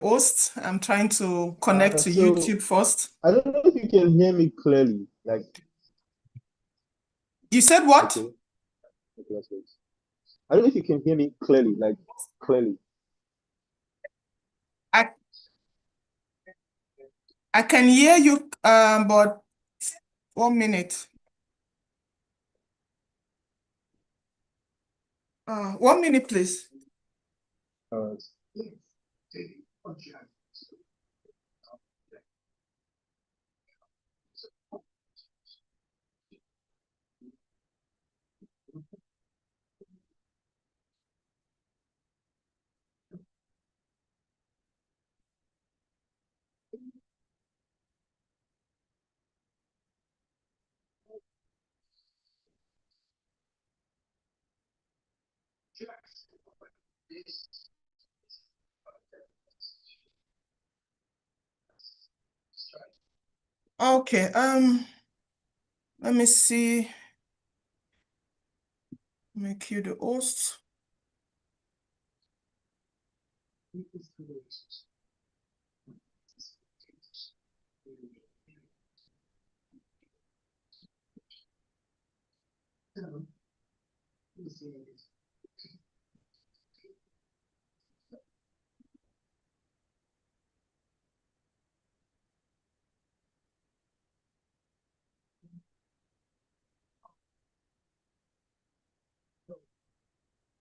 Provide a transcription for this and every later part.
host. I'm trying to connect to So YouTube first. I don't know if you can hear me clearly. Like, You said what? okay, okay, let's wait. I don't know if you can hear me clearly, like clearly. I I can hear you, but 1 minute. 1 minute, please. Uh, Okay. Let me see. Make you the host.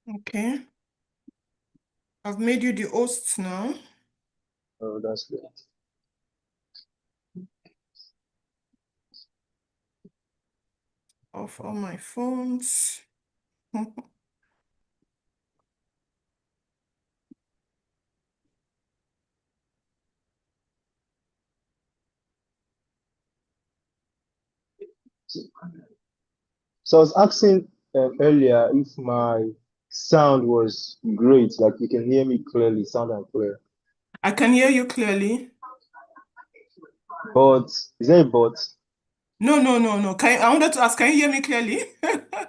Okay. I've made you the host now oh, that's good. of all my phones. So I was asking earlier if my sound was great, like you can hear me clearly, sound and clear. I can hear you clearly. But is there a but? No, no, no, no. I wanted to ask, can you hear me clearly?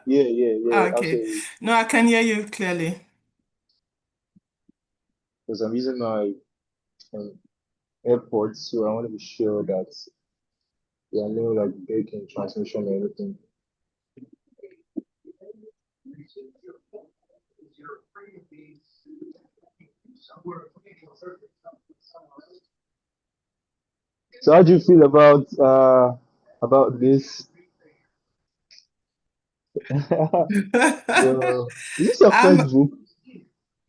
Yeah, yeah, yeah, Okay. absolutely. No, I can hear you clearly. Because I'm using my um, AirPods, so I want to be sure that there are no like break in transmission or anything. So how do you feel about this? So is this your first Um, book?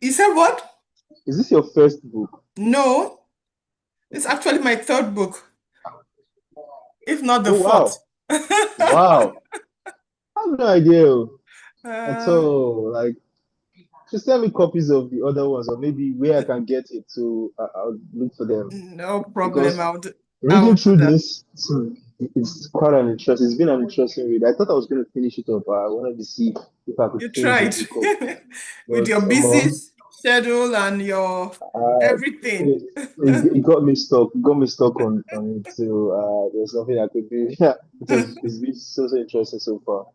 you said what? Is this your first book? No, it's actually my third book, if not the Oh fourth. wow. Wow. I have no idea at Uh, all. Like just send me copies of the other ones or maybe where I can get it to I'll look for them. no problem. Because I will reading do through that. this it's quite an interest. It's been an interesting read. I thought I was going to finish it up, but I wanted to see if I could You finish the tried book up. with But your busy schedule and your uh, everything. it got me stuck. It got me stuck on it. So there's nothing I could do. Yeah, it's been so interesting so far.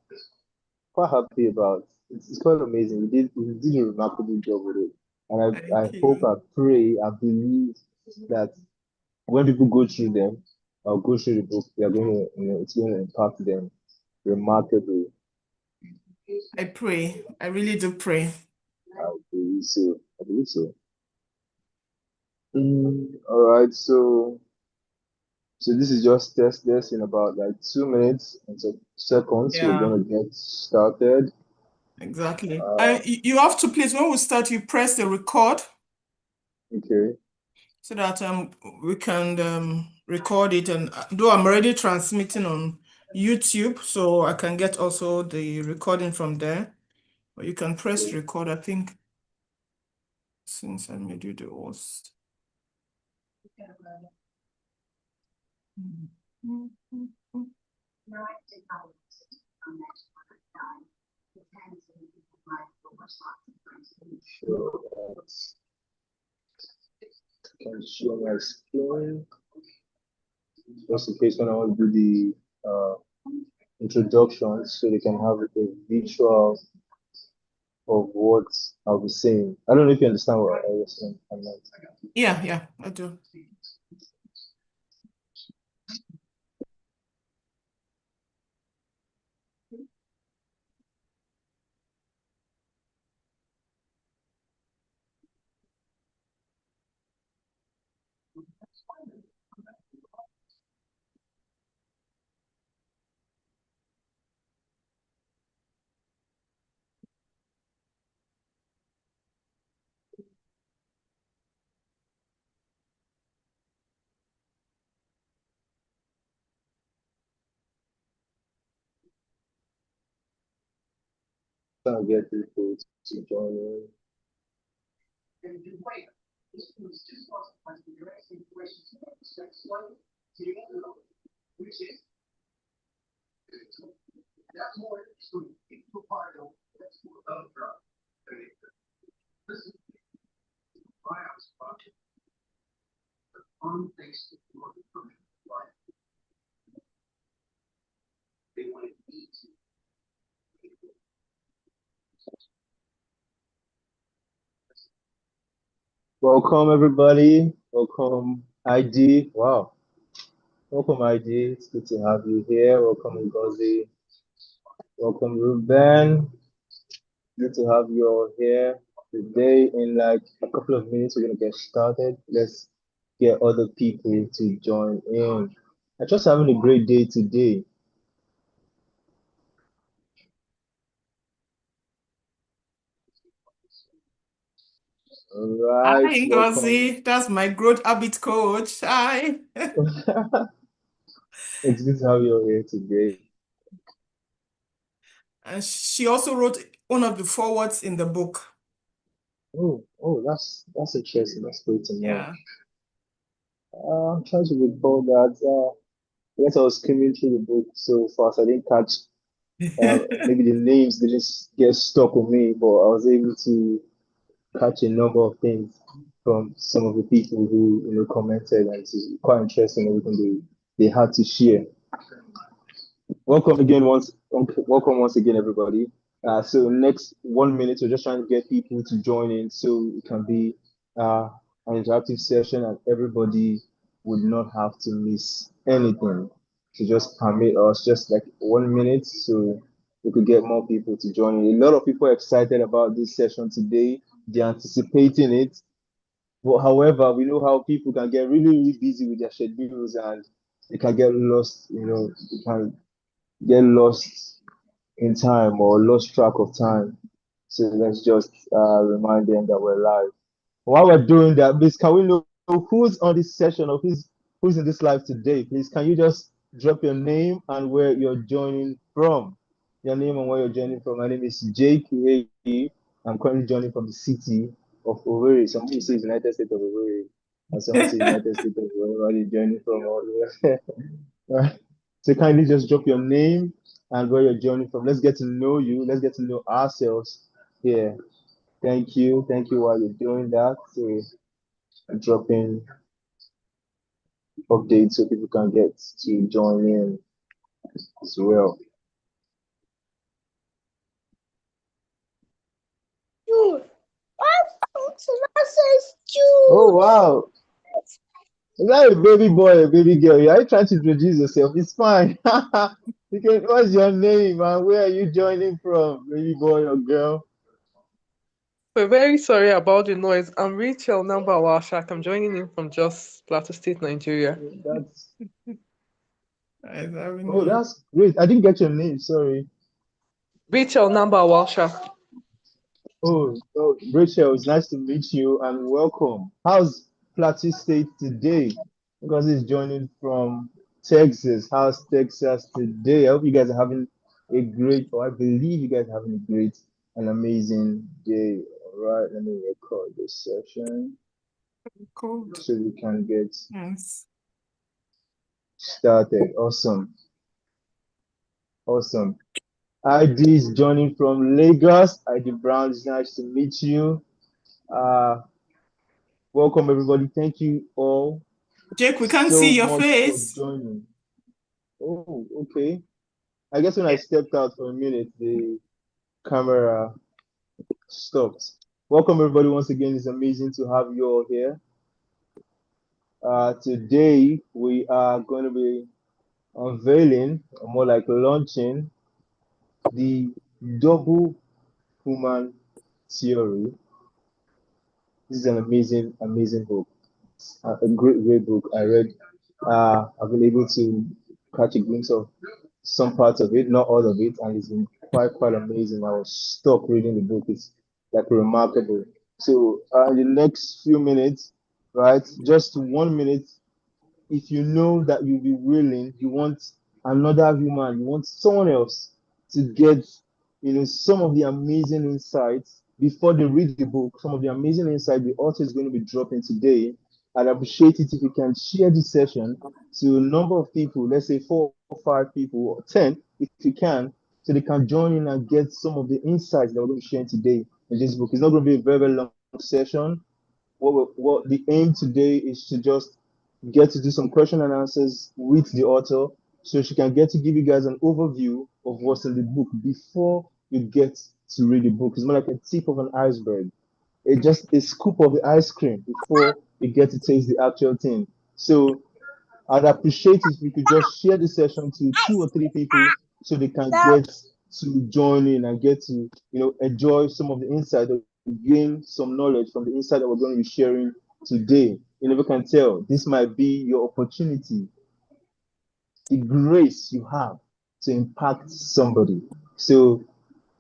Quite happy about. It's quite amazing. We did a remarkable job with it, and I Thank hope, you. I pray, I believe that when people go through them or go through the book, they're going to, it's going to impact them remarkably. I pray. I really do pray. I believe so. I believe so. All right, so this is just test this in about like 2 minutes and some seconds. We're Yeah, gonna get started. exactly. Uh, You have to please, when we start, you press the record okay. so that we can record it. And though I'm already transmitting on YouTube, so I can get also the recording from there. But you can press record, I think, since I made you the host. Sure. Can share my screen just in case when I want to do the introductions, so they can have a visual of what I'll be saying. I don't know if you understand what I was saying. I meant. Yeah, yeah, I do. Trying to get people to join in. Welcome everybody. Welcome ID. Wow. Welcome ID. It's good to have you here. Welcome Ngozi. Welcome Ruben. Good to have you all here today. In like a couple of minutes, we're gonna get started. Let's get other people to join in. I'm just having a great day today. All right, Hi, welcome. Ngozi. That's my growth habit coach. Hi. It's good to have you all here today. And she also wrote one of the forwards in the book. Oh, that's interesting. That's great to know. Yeah. I'm trying to recall that. I guess I was skimming through the book so fast, I didn't catch. Maybe the names didn't get stuck with me, but I was able to catch a number of things from some of the people who commented, and it's quite interesting everything they had to share. Welcome once again, everybody. So next 1 minute, we're just trying to get people to join in, so it can be an interactive session, and everybody would not have to miss anything. So just permit us just like 1 minute, so we could get more people to join in. A lot of people are excited about this session today. They're anticipating it. But however, we know how people can get really, really busy with their schedules, and they can get lost. They can get lost in time or lost track of time. So let's just remind them that we're live. While we're doing that, please, can we know who's on this session, or who's in this live today? Please, can you just drop your name and where you're joining from? Your name and where you're joining from. My name is Jake. I'm currently joining from the city of Owerri. Some people say United States of Owerri, and some say United States of wherever you're joining from. All the way. So kindly just drop your name and where you're joining from. Let's get to know you. Let's get to know ourselves here. Thank you. Thank you while you're doing that. So dropping updates so people can get to join in as well. Oh wow. Is that a baby boy, a baby girl? Are you trying to introduce yourself? It's fine. What's your name and where are you joining from, baby boy or girl? We're very sorry about the noise. I'm Rachel Namba Washak. I'm joining in from Jos, Plateau State, Nigeria. That's Is that we oh, know? that's great. I didn't get your name. Sorry. Rachel Namba Washak. Oh, Rachel, it's nice to meet you and welcome. How's Plateau State today? Because it's joining from Texas. How's Texas today? I hope you guys are having a great, or I believe you guys are having a great and amazing day. All right, let me record this session Cool. so we can get Yes. started. Awesome. Awesome. ID is joining from Lagos. ID Brown, it's nice to meet you. Uh, Welcome, everybody. Thank you all Jake, we can't so see your much for face. joining. Oh, okay. I guess when I stepped out for a minute, the camera stopped. Welcome everybody once again. It's amazing to have you all here. Today we are going to be unveiling, or more like launching, the double human theory. This is an amazing book. A great book. I read. I've been able to catch a glimpse of some parts of it, not all of it, and it's been quite amazing. I was stuck reading the book. It's like remarkable. So in the next few minutes, right, just 1 minute, if you know that you'll be willing, you want another human, you want someone else to get, some of the amazing insights before they read the book, some of the amazing insights the author is going to be dropping today. I'd appreciate it if you can share this session to a number of people, let's say 4 or 5 people or 10, if you can, so they can join in and get some of the insights that we're going to be sharing today in this book. It's not going to be a very long session. What the aim today is to just get to do some question and answers with the author so she can get to give you guys an overview of what's in the book before you get to read the book. It's more like a tip of an iceberg. It's just a scoop of the ice cream before you get to taste the actual thing. So I'd appreciate it if you could just share the session to 2 or 3 people so they can get to join in and get to enjoy some of the insight, or gain some knowledge from the insight that we're going to be sharing today. You never can tell. This might be your opportunity, the grace you have to impact somebody. So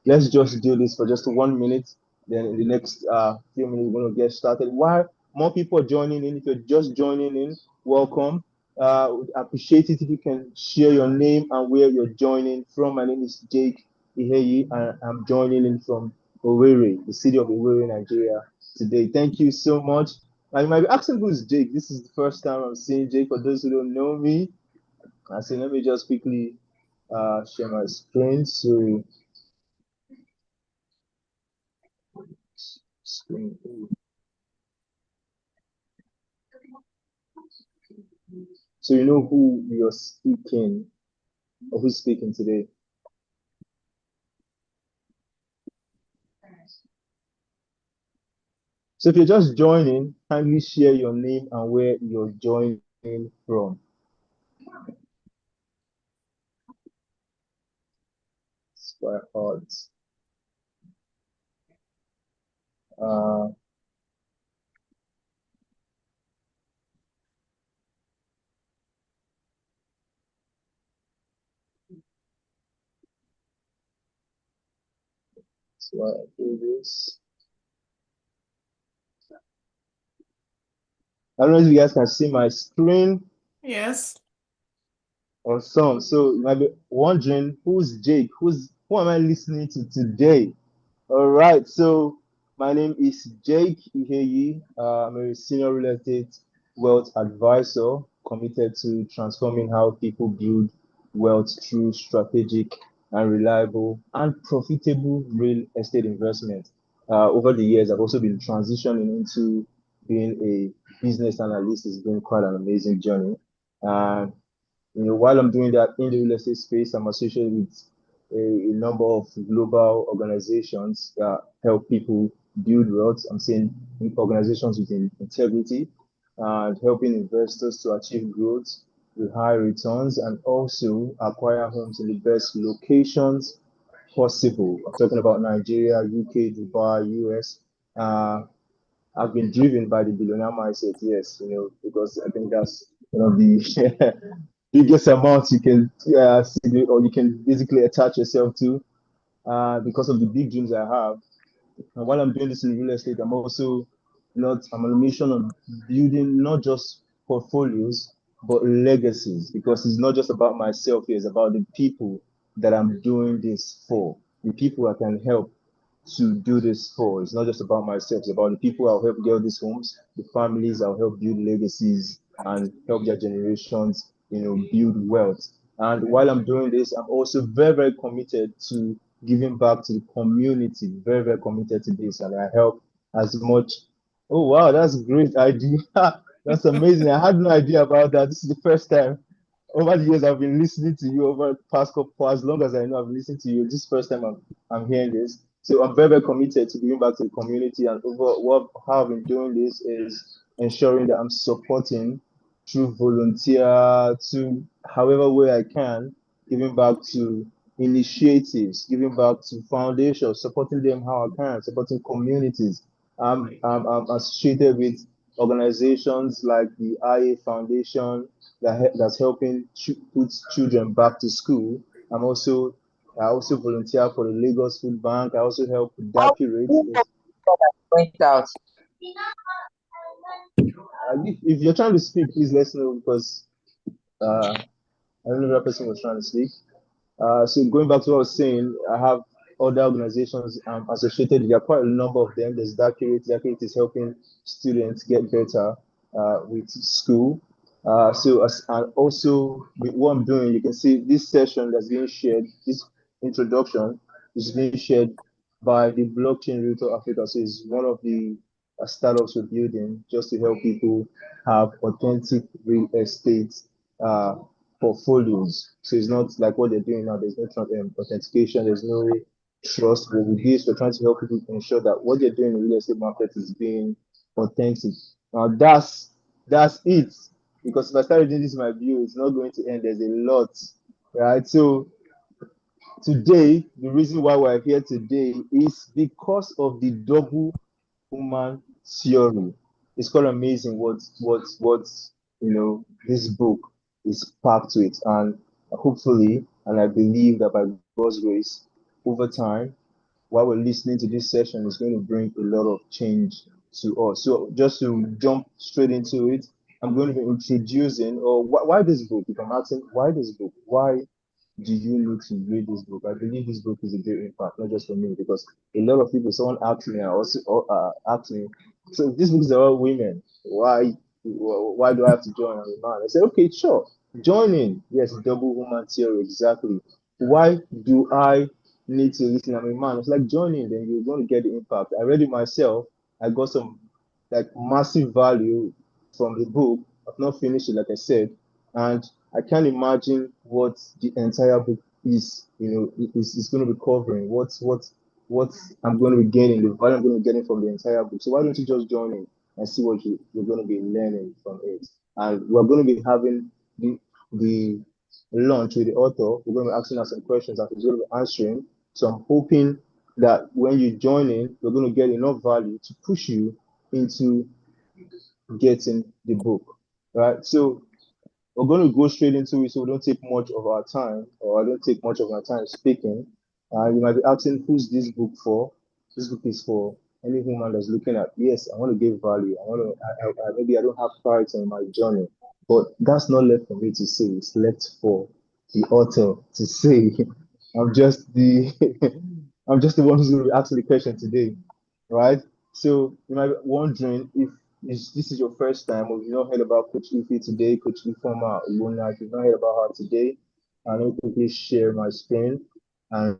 let's just do this for just 1 minute. Then in the next few minutes, we're going to get started. While more people are joining in, if you're just joining in, welcome. Would appreciate it if you can share your name and where you're joining from. My name is Jake Iheyi, and I'm joining in from Owerri, the city of Owerri, Nigeria, today. Thank you so much. And you might be asking who's Jake. This is the first time I'm seeing Jake. For those who don't know me, I say let me just quickly share my screen. Screen. So you know who you're speaking, or who's speaking today. So if you're just joining, kindly share your name and where you're joining from. It's quite hard. Uh, so I do this. I don't know if you guys can see my screen. Yes. Awesome. So you might be wondering, who's Jake? Who am I listening to today? All right. So my name is Jake Iheyi. I'm a senior real estate wealth advisor committed to transforming how people build wealth through strategic and reliable and profitable real estate investment. Over the years, I've also been transitioning into being a business analyst. It's been quite an amazing journey. Uh, while I'm doing that in the real estate space, I'm associated with a number of global organizations that help people build wealth. I'm saying organizations with integrity and helping investors to achieve growth with high returns and also acquire homes in the best locations possible. I'm talking about Nigeria, UK, Dubai, US. Uh, I've been driven by the billionaire mindset, yes, because I think that's one of the biggest amounts you can see, or you can basically attach yourself to because of the big dreams I have. And while I'm doing this in real estate, I'm on a mission on building not just portfolios, but legacies, because it's not just about myself here, it's about the people that I'm doing this for, the people I can help to do this for. It's not just about myself, it's about the people I'll help get these homes, the families I'll help build legacies and help their generations, build wealth. And while I'm doing this, I'm also very committed to giving back to the community, very committed to this. And I help as much. Oh, wow, that's a great idea. That's amazing. I had no idea about that. This is the first time over the years I've been listening to you over the past couple, for as long as I know I've been listening to you. This is the first time I'm hearing this. So I'm very, very committed to giving back to the community. And over what how I've been doing this is ensuring that I'm supporting through volunteer, to however way I can, giving back to initiatives, giving back to foundations, supporting them how I can, supporting communities. I'm associated with organizations like the IA Foundation that's helping put children back to school. I also volunteer for the Lagos Food Bank. I also help with How diaper rates. who went out? If you're trying to speak, please let us know because I don't know if that person was trying to speak. So going back to what I was saying, I have other organizations associated. There are quite a number of them. There's Dakirate. Dakirate is helping students get better with school. And also with what I'm doing, you can see this session that's being shared, this introduction is being shared by the Blockchain Route of Africa. So it's one of the startups we're building just to help people have authentic real estate uh, portfolios. So it's not like what they're doing now. There's no authentication. There's no trust. But with this, we're trying to help people ensure that what they're doing in the real estate market is being authentic. Now that's it. Because if I start reading this in my view, it's not going to end. There's a lot, right? So today, the reason why we're here today is because of the double human theory. It's quite amazing what this book is packed with, and hopefully, and I believe that by God's grace, over time, while we're listening to this session, is going to bring a lot of change to us. So just to jump straight into it, I'm going to be introducing, or why this book? If I'm asking why this book, why do you need to read this book? I believe this book is a great impact, not just for me, because a lot of people, someone asked me, I also asked me, so these books are all women. Why do I have to join? I'm a man. I said, okay, sure, join in. Yes, double woman theory, exactly. Why do I need to listen? I'm a man. It's like join in, then you're going to get the impact. I read it myself. I got some like massive value from the book. I've not finished it, like I said, and I can't imagine what the entire book is going to be covering. What I'm going to be getting, the value I'm going to be getting from the entire book. So why don't you just join in and see what you're going to be learning from it? And we're going to be having the lunch with the author. We're going to be asking her some questions that she's going to be answering. So I'm hoping that when you join in, you're going to get enough value to push you into getting the book, right? So we're going to go straight into it so we don't take much of our time, or I don't take much of my time speaking. You might be asking, who's this book for? This book is for any woman that's looking at, yes, I want to give value. I want to, maybe I don't have clarity in my journey, but that's not left for me to say. It's left for the author to say. I'm just the, I'm just the one who's going to be asking the question today, right? So you might be wondering if this is your first time or you've not heard about Coach Ify today, Coach Ifeoma Luna, if you've not heard about her today, let me quickly share my screen. And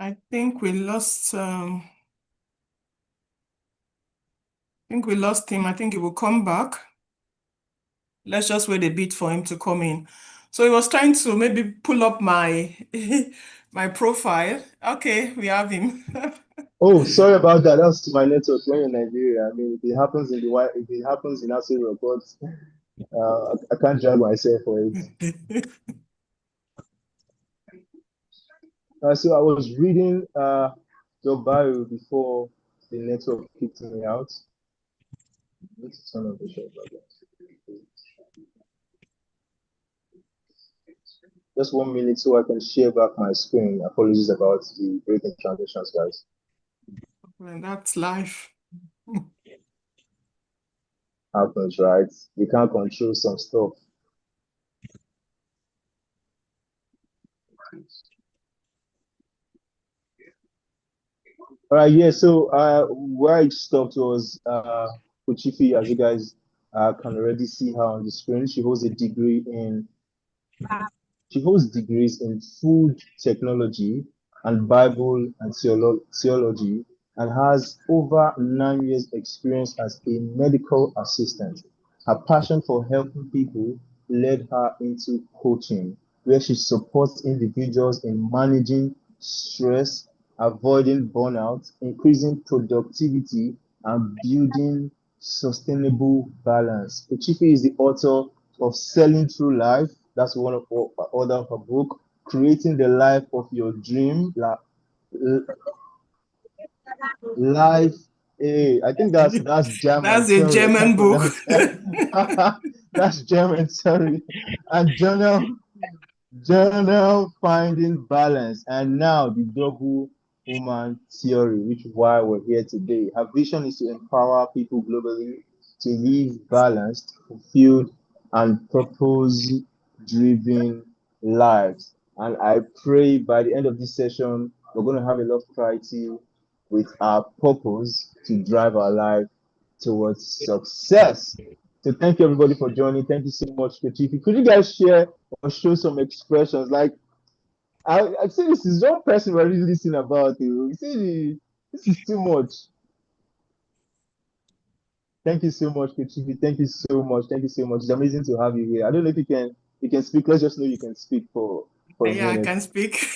I think we lost him. I think he will come back. Let's just wait a bit for him to come in. So he was trying to maybe pull up my my profile. Okay, we have him. oh, sorry about that. That's my network when you're in Nigeria. I mean, if it happens in the white, if it happens in Acid Reports, I can't drag myself for it. So I was reading your bio before the network kicked me out. Let's turn on the show. just 1 minute so I can share back my screen. Apologies about the breaking transitions, guys. Well, that's life. Happens, right? We can't control some stuff. All right, yeah. So where I stopped was Kuchifi, as you guys can already see her on the screen. She holds degrees in food technology and Bible and theology, and has over 9 years experience as a medical assistant. Her passion for helping people led her into coaching, where she supports individuals in managing stress, avoiding burnout, increasing productivity, and building sustainable balance. Uchifi is the author of Selling Through Life. That's one of her other of her book. Creating the life of your dream. Life. Hey, I think that's German. That's a Sorry, I German can't book. pronounce that. That's German. Sorry. And journal finding balance, and now the double human theory, which is why we're here today. Her vision is to empower people globally to live balanced, fulfilled, and purpose driven lives. And I pray by the end of this session, we're going to have a lot of clarity with our purpose to drive our life towards success. So thank you everybody for joining. Thank you so much, Kechifi. Could you guys share or show some expressions? Like I see this is one person we're really listening about. You see, this is too much. Thank you so much, Kechifi. Thank you so much. Thank you so much. It's amazing to have you here. I don't know if you can speak. Let's just know you can speak for a Yeah, I minute. can speak.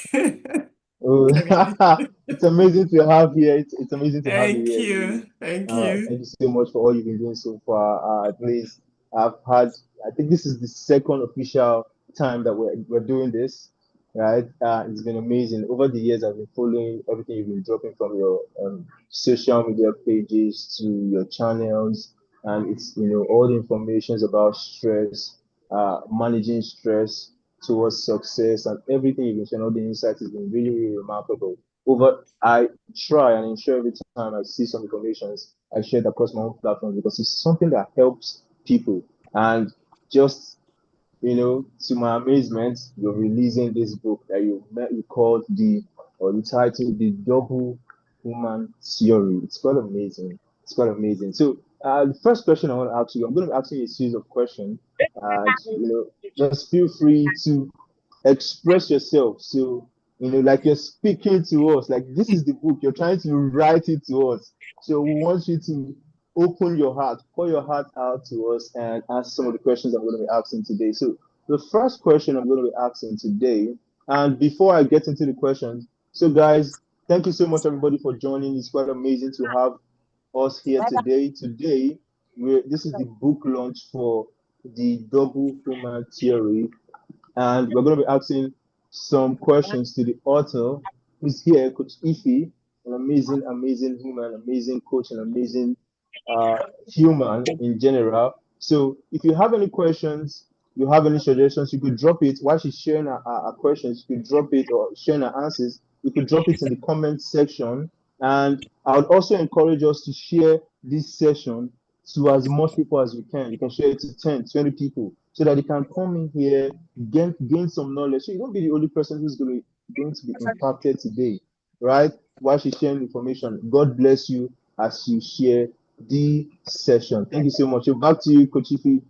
Oh, Definitely. it's amazing to have you here. It's amazing to have you Thank here, really. you. Thank you. Thank you so much for all you've been doing so far. At least I've had, I think this is the second official time that we're doing this, right? It's been amazing. Over the years, I've been following everything you've been dropping from your social media pages to your channels, and it's all the informations about stress, managing stress towards success, and everything you've been sharing. All the insights has been really, really remarkable. I try and ensure every time I see some informations, I share it across my own platform because it's something that helps people. And just to my amazement, you're releasing this book that you called or the title, The Double Human Theory. It's quite amazing. It's quite amazing. So, the first question I want to ask you, I'm going to be asking you a series of questions. Just feel free to express yourself. So, like you're speaking to us, like this is the book, you're trying to write it to us. So, we want you to open your heart, pour your heart out to us, and ask some of the questions I'm going to be asking today. So, the first question I'm going to be asking today, and before I get into the questions, so guys, thank you so much, everybody, for joining. It's quite amazing to have us here today. Today, this is the book launch for the Double Human Theory, and we're going to be asking some questions to the author who's here, Coach Ife, an amazing, amazing human, amazing coach, and amazing human in general. So if you have any questions, you have any suggestions, you could drop it while she's sharing her questions. You could drop it or sharing her answers. You could drop it in the comment section. And I would also encourage us to share this session to as much people as we can. You can share it to 10, 20 people so that they can come in here, gain some knowledge. So you don't be the only person who's going to be impacted today, right? While she's sharing information. God bless you as you share the session. Thank you so much. So back to you, Coach Ife.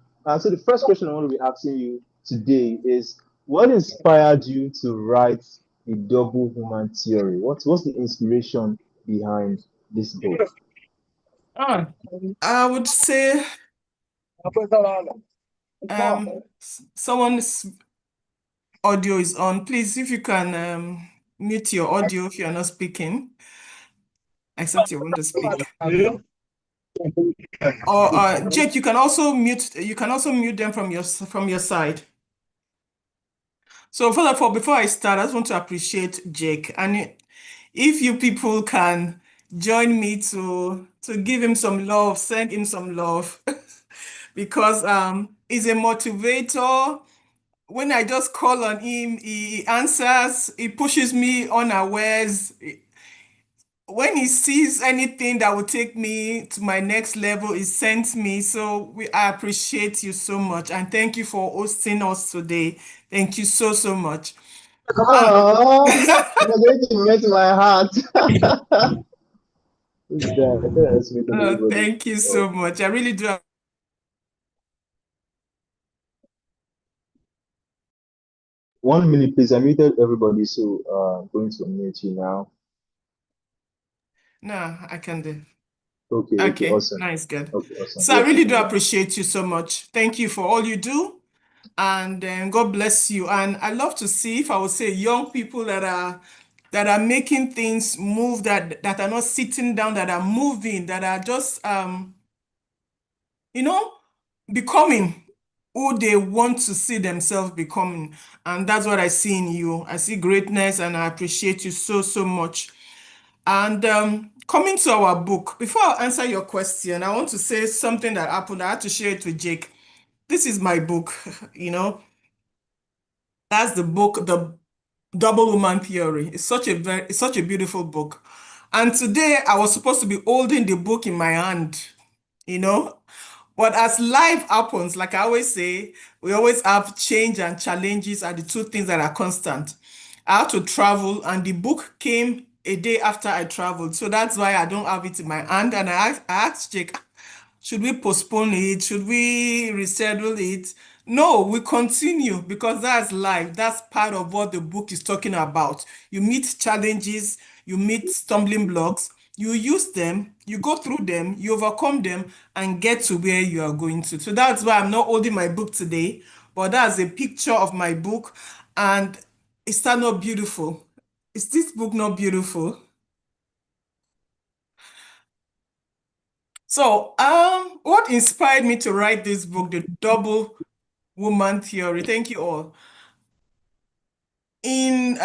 So the first question I want to be asking you today is, what inspired you to write the double human theory? What's the inspiration behind this book? Oh, I would say someone's audio is on. Please, if you can mute your audio if you're not speaking, except you want to speak. Or Jake, you can also mute them from your side. So first of all, before I start, I just want to appreciate Jake. And if you people can join me to give him some love, send him some love, because he's a motivator, when I just call on him, he answers, he pushes me unawares. When he sees anything that will take me to my next level, he sends me. So I appreciate you so much. And thank you for hosting us today. Thank you so, so much. Oh, you're going to melt my heart. This guy, I think I speak on everybody. Thank you Oh, so much. I really do. 1 minute, please. I muted everybody, so I'm going to unmute you now. No, I can do. Okay, okay, Okay, awesome. nice, good. Okay, awesome. So I Yes, you really do can go. appreciate you so much. Thank you for all you do, and God bless you. And I love to see, if I would say, young people that are making things move, that are not sitting down, that are moving, that are just you know, becoming who they want to see themselves becoming. And that's what I see in you. I see greatness, and I appreciate you so, so much. And coming to our book, before I answer your question, I want to say something that happened. I had to share it with Jake. This is my book, you know. That's the book, The Double Woman Theory. It's such a beautiful book. And today I was supposed to be holding the book in my hand, you know. But as life happens, like I always say, we always have change and challenges are the two things that are constant. I had to travel, and the book came a day after I traveled. So that's why I don't have it in my hand. And I asked Jake, should we postpone it? Should we reschedule it? No, we continue because that's life. That's part of what the book is talking about. You meet challenges, you meet stumbling blocks, you use them, you go through them, you overcome them, and get to where you are going to. So that's why I'm not holding my book today, but that's a picture of my book. And is that not beautiful? Is this book not beautiful? So, what inspired me to write this book, The Double Woman Theory? Thank you all. In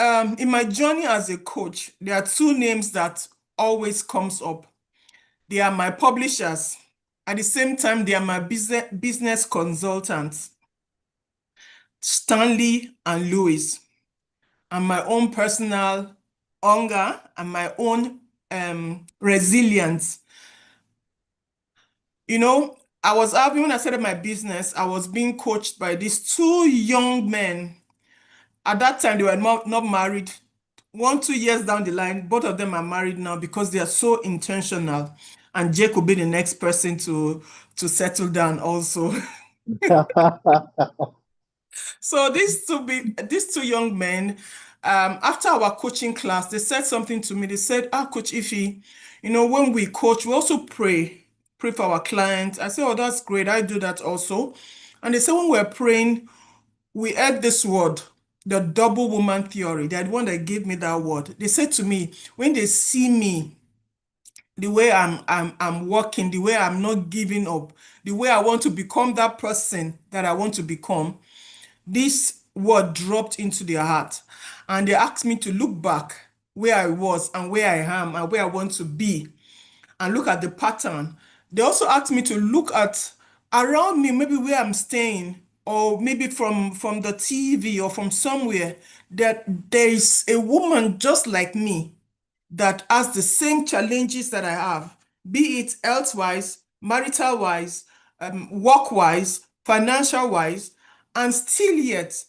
my journey as a coach, there are two names that always comes up. They are my publishers. At the same time, they are my business consultants, Stanley and Lewis, and my own personal hunger and my own resilience. You know, when I started my business, I was being coached by these two young men. At that time, they were not married. 1, 2 years down the line, both of them are married now because they are so intentional. And Jake will be the next person to settle down also. So these two young men, after our coaching class, they said something to me. They said, Coach Ify, when we coach, we also pray for our clients. I said, oh, that's great. I do that also. And they said, when we're praying, we heard this word, the double woman theory. They're the one that gave me that word. They said to me, when they see me, the way I'm working, the way I'm not giving up, the way I want to become that person that I want to become, this word dropped into their heart. And they asked me to look back where I was and where I am and where I want to be and look at the pattern. They also asked me to look at around me, maybe where I'm staying, or maybe from the TV or from somewhere, that there is a woman just like me that has the same challenges that I have, be it health-wise, marital-wise, work-wise, financial-wise, and still yet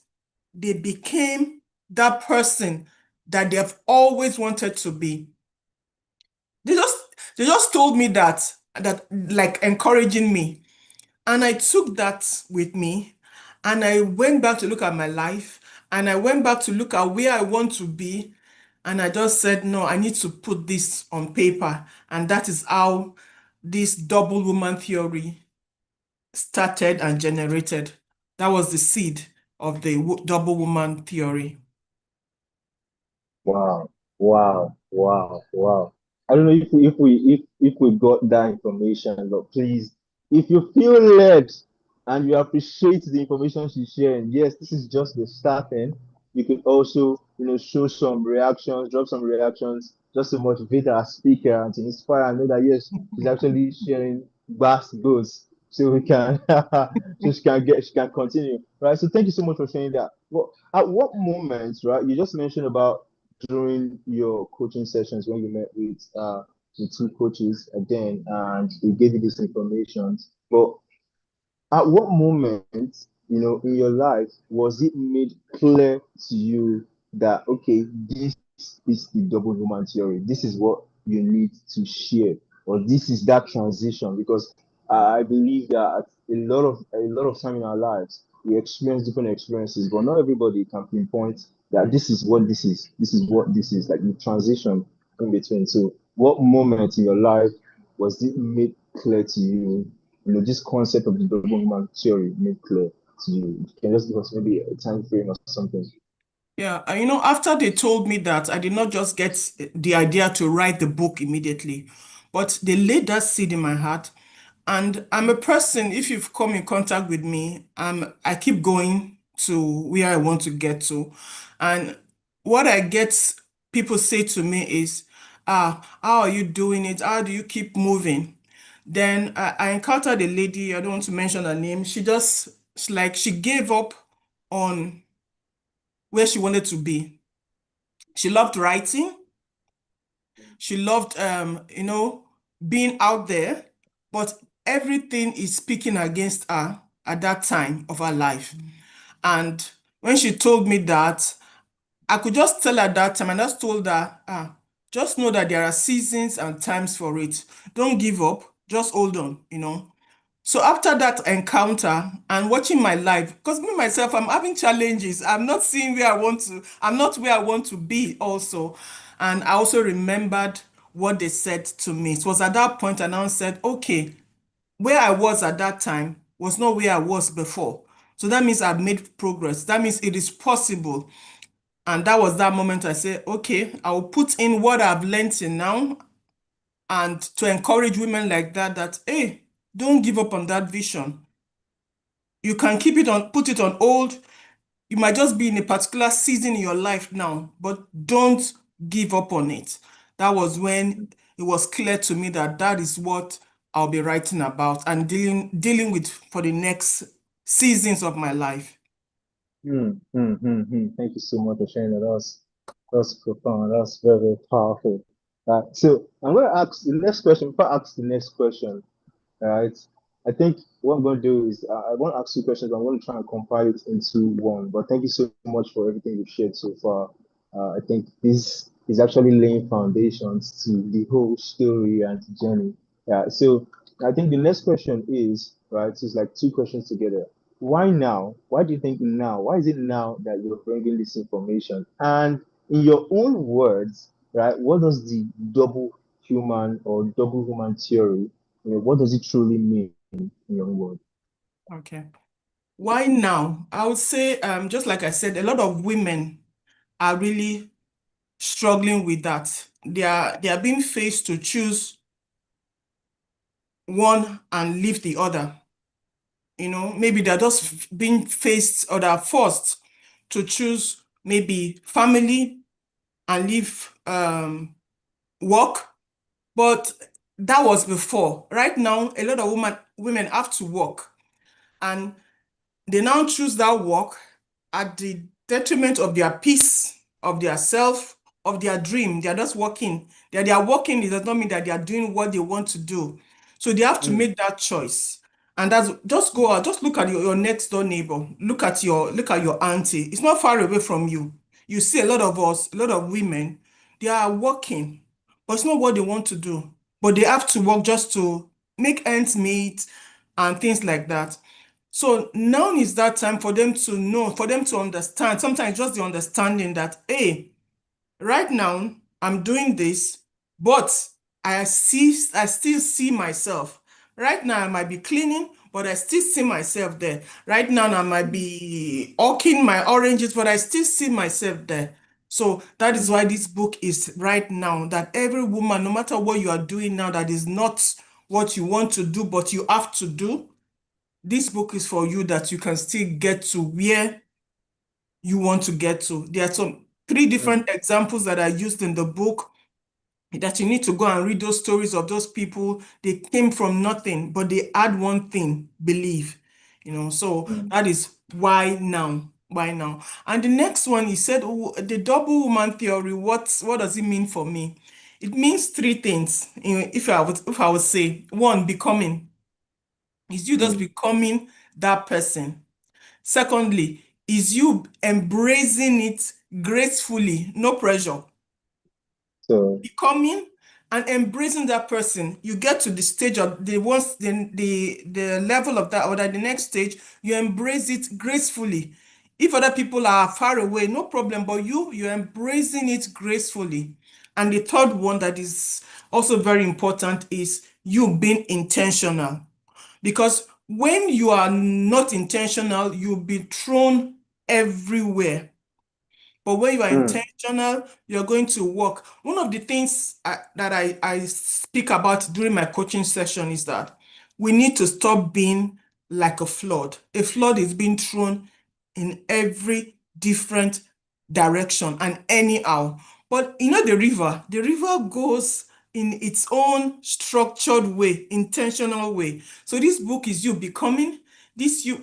they became that person that they've always wanted to be. They just they just told me that like encouraging me. And I took that with me and I went back to look at my life and I went back to look at where I want to be. And I just said, no, I need to put this on paper. And that is how this double woman theory started and generated. That was the seed of the double woman theory. Wow, wow, wow, wow. I don't know if we got that information, but please, if you feel led and you appreciate the information she's sharing, yes, this is just the starting. You could also, show some reactions, drop some reactions, just to motivate our speaker and to inspire and know that yes, she's actually sharing vast goals. so we can so she can continue, right? So thank you so much for sharing that. Well, at what moment, right? You just mentioned about during your coaching sessions when you met with the two coaches again, and they gave you this information. But at what moment, in your life was it made clear to you that okay, this is the double human theory. This is what you need to share, or this is that transition? Because I believe that a lot of time in our lives we experience different experiences, but not everybody can pinpoint that this is what this is. This is what this is, like the transition in between. So, what moment in your life was it made clear to you? This concept of the double human theory made clear to you. You can just give us maybe a time frame or something. Yeah, and after they told me that, I did not just get the idea to write the book immediately, but they laid that seed in my heart. And I'm a person, if you've come in contact with me, I keep going to where I want to get to. And what I get people say to me is, how are you doing it? How do you keep moving? Then I encountered a lady, I don't want to mention her name. It's like she gave up on where she wanted to be. She loved writing. She loved, being out there, but everything is speaking against her at that time of her life. And when she told me that, I could just tell her that time, and I just told her, just know that there are seasons and times for it. Don't give up. Just hold on. So after that encounter and watching my life, because me myself, I'm having challenges. I'm not seeing where I want to, I'm not where I want to be also. And I also remembered what they said to me. It was at that point I now said, okay, where I was at that time was not where I was before. So that means I've made progress. That means it is possible. And that was that moment I said, okay, I'll put in what I've learned in now and to encourage women like that, hey, don't give up on that vision. You can put it on hold. You might just be in a particular season in your life now, but don't give up on it. That was when it was clear to me that that is what I'll be writing about and dealing with for the next seasons of my life. Thank you so much for sharing that. That's profound. That's very, very powerful. So I'm going to ask the next question. Before I ask the next question, all right. I think what I'm going to do is I want to ask two questions. I'm going to try and compile it into one. But thank you so much for everything you've shared so far. I think this is actually laying foundations to the whole story and journey. Yeah. So I think the next question is right. It's like two questions together. Why now? Why do you think now? Why is it now that you're bringing this information? And in your own words, right? What does the double human theory, what does it truly mean in your own word? Okay. Why now? I would say, just like I said, a lot of women are really struggling with that. They are being faced to choose one and leave the other. Maybe they're just being faced or they're forced to choose maybe family and leave work. But that was before. Right now, a lot of women have to work, and they now choose that work at the detriment of their peace, of their self, of their dream. They are just working. They are working, it does not mean that they are doing what they want to do. So they have to Mm, make that choice. And that's just go out, just look at your next door neighbor, look at your auntie. It's not far away from you. You see a lot of us, a lot of women, they are working, but it's not what they want to do. But they have to work just to make ends meet and things like that. So now is that time for them to know, for them to understand. Sometimes just the understanding that, hey, right now I'm doing this, but I still see myself. Right now I might be cleaning, but I still see myself there. Right now I might be hawking my oranges, but I still see myself there. So that is mm, why this book is right now, that every woman, no matter what you are doing now, that is not what you want to do, but you have to do, this book is for you that you can still get to where you want to get to. There are some three mm, different examples that are used in the book. that you need to go and read those stories of those people. They came from nothing, but they had one thing, believe. So that is why now. Why now? And the next one, he said, oh, the double woman theory, what does it mean for me? It means three things. If I would say, one, becoming. Is you just becoming that person. Secondly, is you embracing it gracefully, no pressure. So, Becoming and embracing that person, you get to the stage of the level of that, or the next stage, you embrace it gracefully. If other people are far away, no problem, but you're embracing it gracefully. And the third one that is also very important is you being intentional. Because when you are not intentional, you'll be thrown everywhere. But when you are intentional, you're going to work. One of the things that I speak about during my coaching session is that we need to stop being like a flood. A flood is being thrown in every different direction and anyhow. But the river goes in its own structured way, intentional way. So this book is you becoming,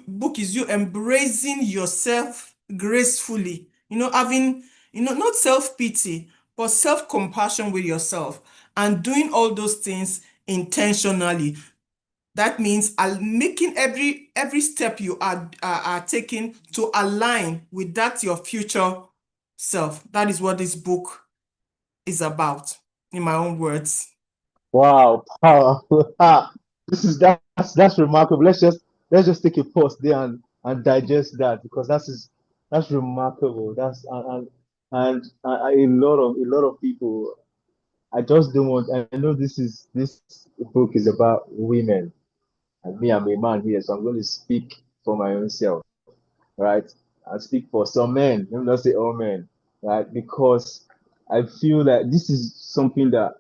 book is you embracing yourself gracefully, having, not self-pity, but self-compassion with yourself and doing all those things intentionally. That means making every step you are taking to align with that your future self. That is what this book is about, in my own words. wow, powerful. That's remarkable. Let's just take a pause there and digest that, because that's remarkable. A lot of people. I just don't want. I know this book is about women, and me, I'm a man here, so I'm going to speak for my own self, right? I speak for some men. Let me not say all men, right? Because I feel that this is something that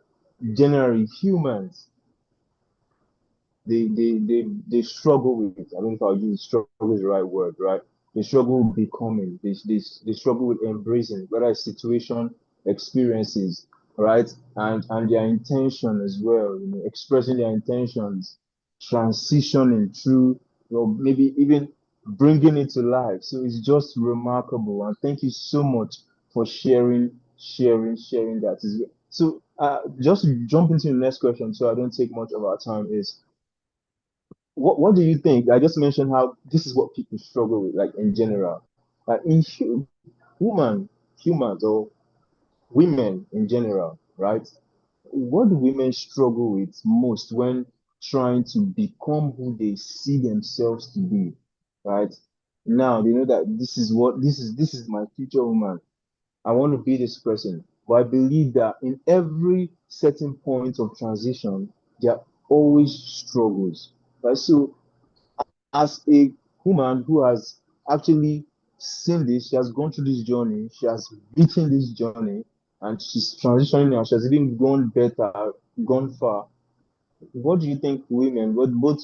generally humans they struggle with it. I don't know if I'll use struggle is the right word, right? They struggle with becoming, they struggle with embracing, whether it's situation, experiences, right? And their intention as well, expressing their intentions, transitioning through, maybe even bringing it to life. So it's just remarkable. And thank you so much for sharing that. So just jump into the next question so I don't take much of our time is what do you think? I just mentioned how this is what people struggle with, like in general. Woman, humans or women in general, right? What do women struggle with most when trying to become who they see themselves to be, right? Now they know that this is my future woman. I want to be this person. But I believe that in every certain point of transition, there are always struggles. Right? So as a woman who has actually seen this, she has gone through this journey, she has beaten this journey, and she's transitioning now. She has even gone better, gone far. What do you think women, both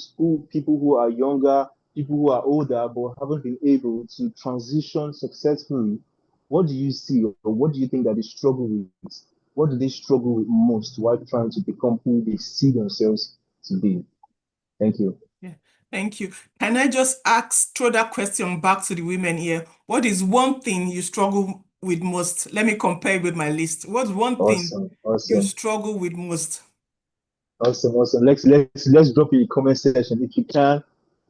people who are younger, people who are older, but haven't been able to transition successfully? What do you see, or what do you think that they struggle with? What do they struggle with most while trying to become who they see themselves to be? Thank you. Yeah, thank you. Can I just throw that question back to the women here? What is one thing you struggle with most? Let me compare it with my list. What's one thing Awesome, you awesome. struggle with most? Awesome, awesome. Let's drop in the comment section. If you can,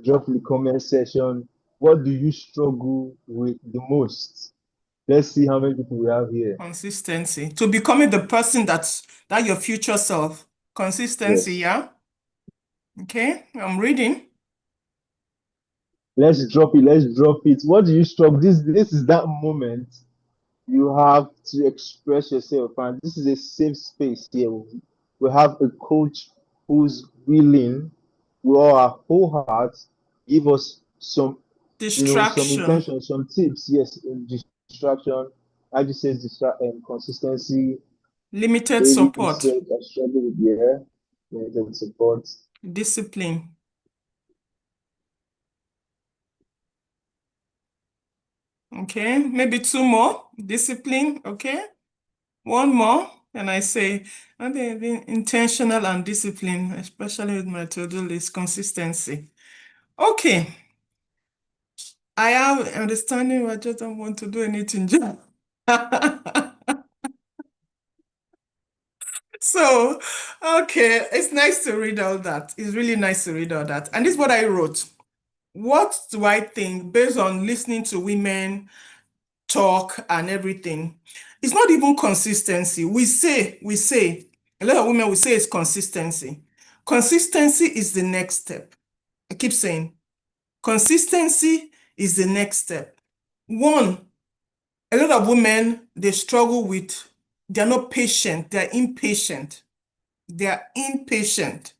drop in the comment section. What do you struggle with the most? Let's see how many people we have here. Consistency. To becoming the person that your future self. Consistency, Yes. yeah? Okay, I'm reading. Let's drop it. Let's drop it. What do you struggle? This is that moment you have to express yourself, and this is a safe space here. We have a coach who's willing, with all our whole heart, give us some Distraction. intention, some tips. Yes, distraction. I just says consistency. Limited Daily support. research. I struggle with limited support. Discipline. Okay, maybe two more. Discipline. Okay, one more. And I say, and being intentional and discipline, especially with my to-do list, consistency. Okay, I have understanding, I just don't want to do anything. So, okay, it's nice to read all that. It's really nice to read all that. And this is what I wrote. What do I think based on listening to women talk and everything? It's not even consistency. We say, a lot of women will say it's consistency. Consistency is the next step. I keep saying, consistency is the next step. One, a lot of women, they struggle with, they're not patient, they're impatient. They are impatient.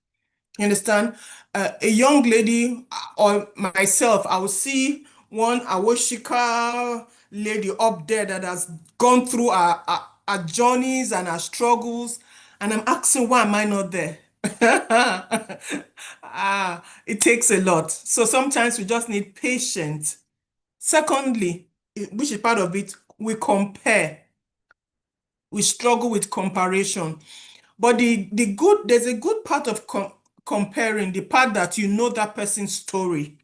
You understand? A young lady or myself, I will see one Awoshika lady up there that has gone through our journeys and our struggles, and I'm asking, why am I not there? It takes a lot. So sometimes we just need patience. Secondly, which is part of it, we compare. We struggle with comparison. But there's a good part of comparing, the part that you know that person's story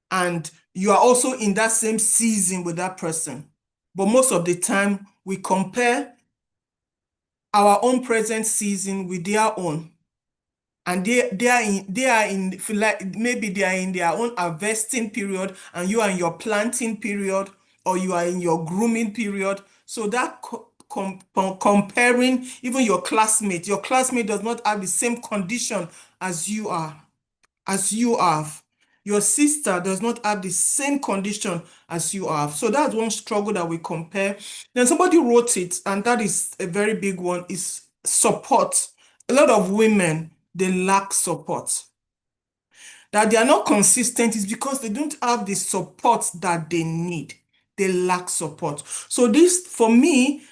and you are also in that same season with that person. But most of the time we compare our own present season with their own. And they are in feel like maybe they are in their own harvesting period and you are in your planting period or you are in your grooming period. So that comparing even your classmate does not have the same condition as you are, as you have. Your sister does not have the same condition as you have. So that's one struggle that we compare. Then somebody wrote it, and that is a very big one, is support. A lot of women, they lack support. That they are not consistent is because they don't have the support that they need. They lack support. So this, for me,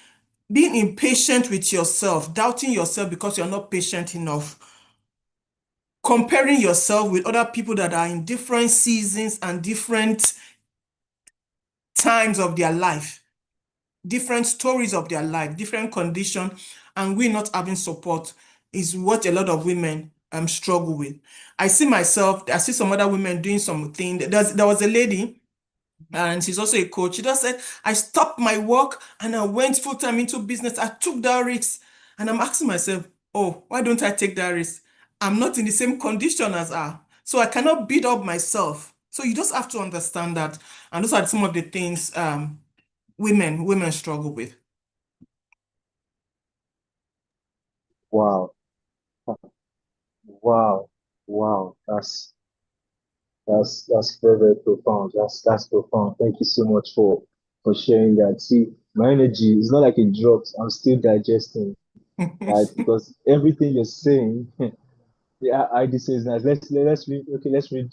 being impatient with yourself, doubting yourself because you're not patient enough, comparing yourself with other people that are in different seasons and different times of their life, different stories of their life, different condition, and we not having support is what a lot of women struggle with. I see some other women doing something. There was a lady, and she's also a coach. She just said, I stopped my work and I went full time into business. I took that risk. And I'm asking myself, oh, why don't I take that risk? I'm not in the same condition as her. So I cannot beat up myself. So you just have to understand that. And those are some of the things women struggle with. Wow. Wow. Wow. That's very, very profound. That's profound. Thank you so much for sharing that. See, my energy is not like it drops. I'm still digesting, right? Because everything you're saying, yeah, I just say is nice. Let's read. Okay, let's read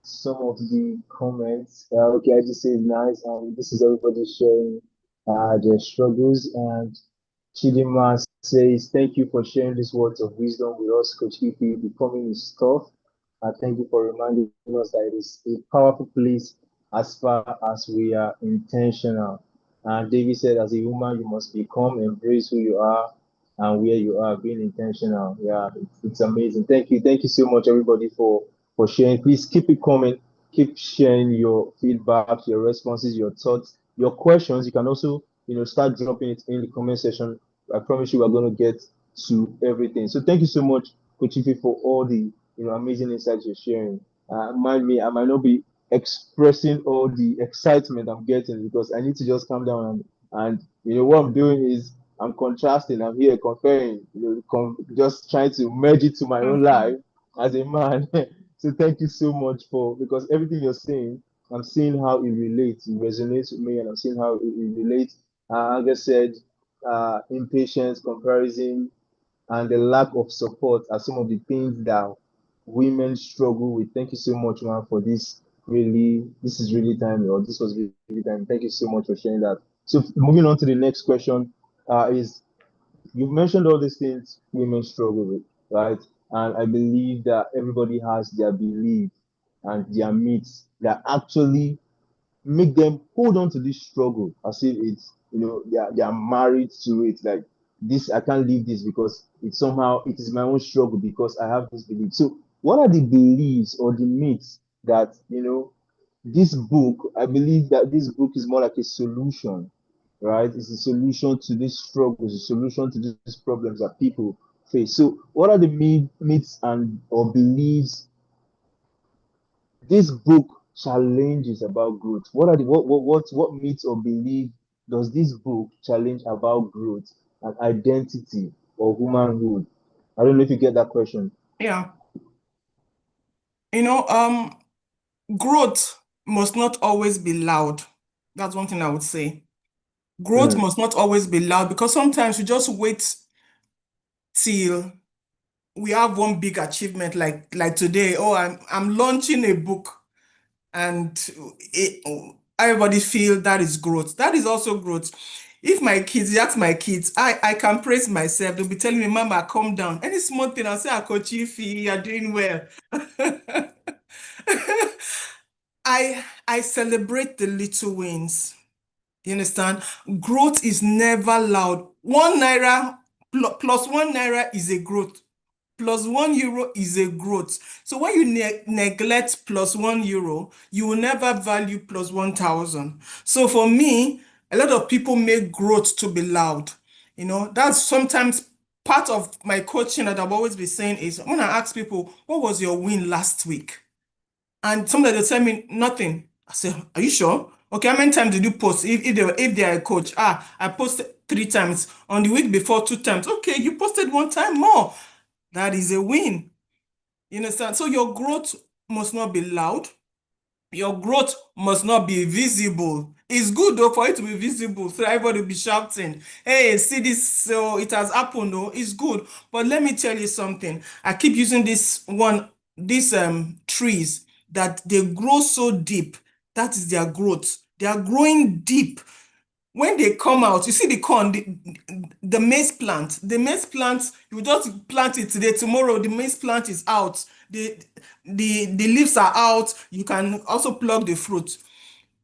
some of the comments. Okay, I just say it's nice. This is everybody sharing their struggles. And Chidima says, thank you for sharing these words of wisdom with us, Coach Ife. Becoming is tough. Thank you for reminding us that it is a powerful place as far as we are intentional. And David said, as a woman, you must become, embrace who you are and where you are, being intentional. Yeah, it's amazing. Thank you. Thank you so much, everybody, for sharing. Please keep it coming. Keep sharing your feedback, your responses, your thoughts, your questions. You can also, start dropping it in the comment section. I promise you, we're going to get to everything. So thank you so much, Coach Ife, for all the amazing insights you're sharing. Mind me, I might not be expressing all the excitement I'm getting because I need to just calm down and what I'm doing is I'm contrasting. I'm here comparing. Just trying to merge it to my own life as a man. So thank you so much because everything you're saying, I'm seeing how it relates. It resonates with me, and I'm seeing how it relates. Like I said, impatience, comparison, and the lack of support are some of the things that women struggle with. Thank you so much, man, for this. This is really timely, or this was really timely. Thank you so much for sharing that. So, moving on to the next question, is you've mentioned all these things women struggle with, right? And I believe that everybody has their belief and their myths that actually make them hold on to this struggle as if it's they are married to it. Like this, I can't leave this because it is my own struggle because I have this belief. So, what are the beliefs or the myths that this book? I believe that this book is more like a solution, right? It's a solution to these struggles, a solution to these problems that people face. So, what are the myths and or beliefs this book challenges about growth? What are the what myths or belief does this book challenge about growth and identity or womanhood? I don't know if you get that question. Yeah. You know, growth must not always be loud. That's one thing I would say. Growth Mm, must not always be loud because sometimes we just wait till we have one big achievement like today. Oh, I'm launching a book and everybody feel that is growth. That is also growth. If my kids, you ask my kids, I can praise myself. They'll be telling me, Mama, calm down. Any small thing, I'll say, Akochifi, you're doing well. I celebrate the little wins. You understand? Growth is never loud. 1 naira plus 1 naira is a growth. Plus €1 is a growth. So when you neglect plus €1, you will never value plus 1,000. So for me, a lot of people make growth to be loud. That's sometimes part of my coaching that I've always been saying is when I ask people, what was your win last week? And sometimes they tell me nothing. I say, are you sure? Okay, how many times did you post? If they are a coach, I posted 3 times. On the week before, 2 times. Okay, you posted 1 time more. That is a win. You understand? So your growth must not be loud. Your growth must not be visible. It's good though for it to be visible, so everybody will be shouting, hey, see this, so it has happened though. It's good. But let me tell you something. I keep using these trees that they grow so deep. That is their growth. They are growing deep. When they come out, you see the corn, the maize plant. The maize plant, you just plant it today, tomorrow the maize plant is out. The leaves are out. You can also pluck the fruit.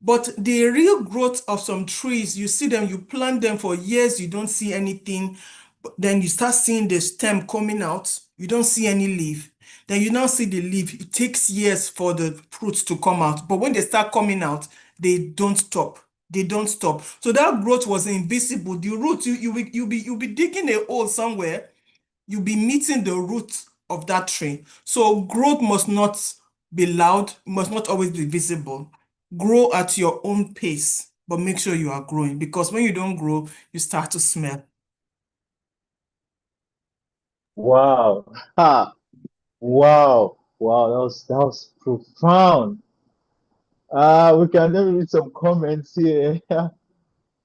But the real growth of some trees, you see them, you plant them for years, you don't see anything. But then you start seeing the stem coming out, you don't see any leaf. Then you now see the leaf. It takes years for the fruits to come out. But when they start coming out, they don't stop. They don't stop. So that growth was invisible. The root, you'll be digging a hole somewhere, you'll be meeting the root of that tree. So growth must not be loud, must not always be visible. Grow at your own pace, but make sure you are growing because when you don't grow, you start to smell. wow. Ha. Wow. Wow. That was profound. We can then read some comments here.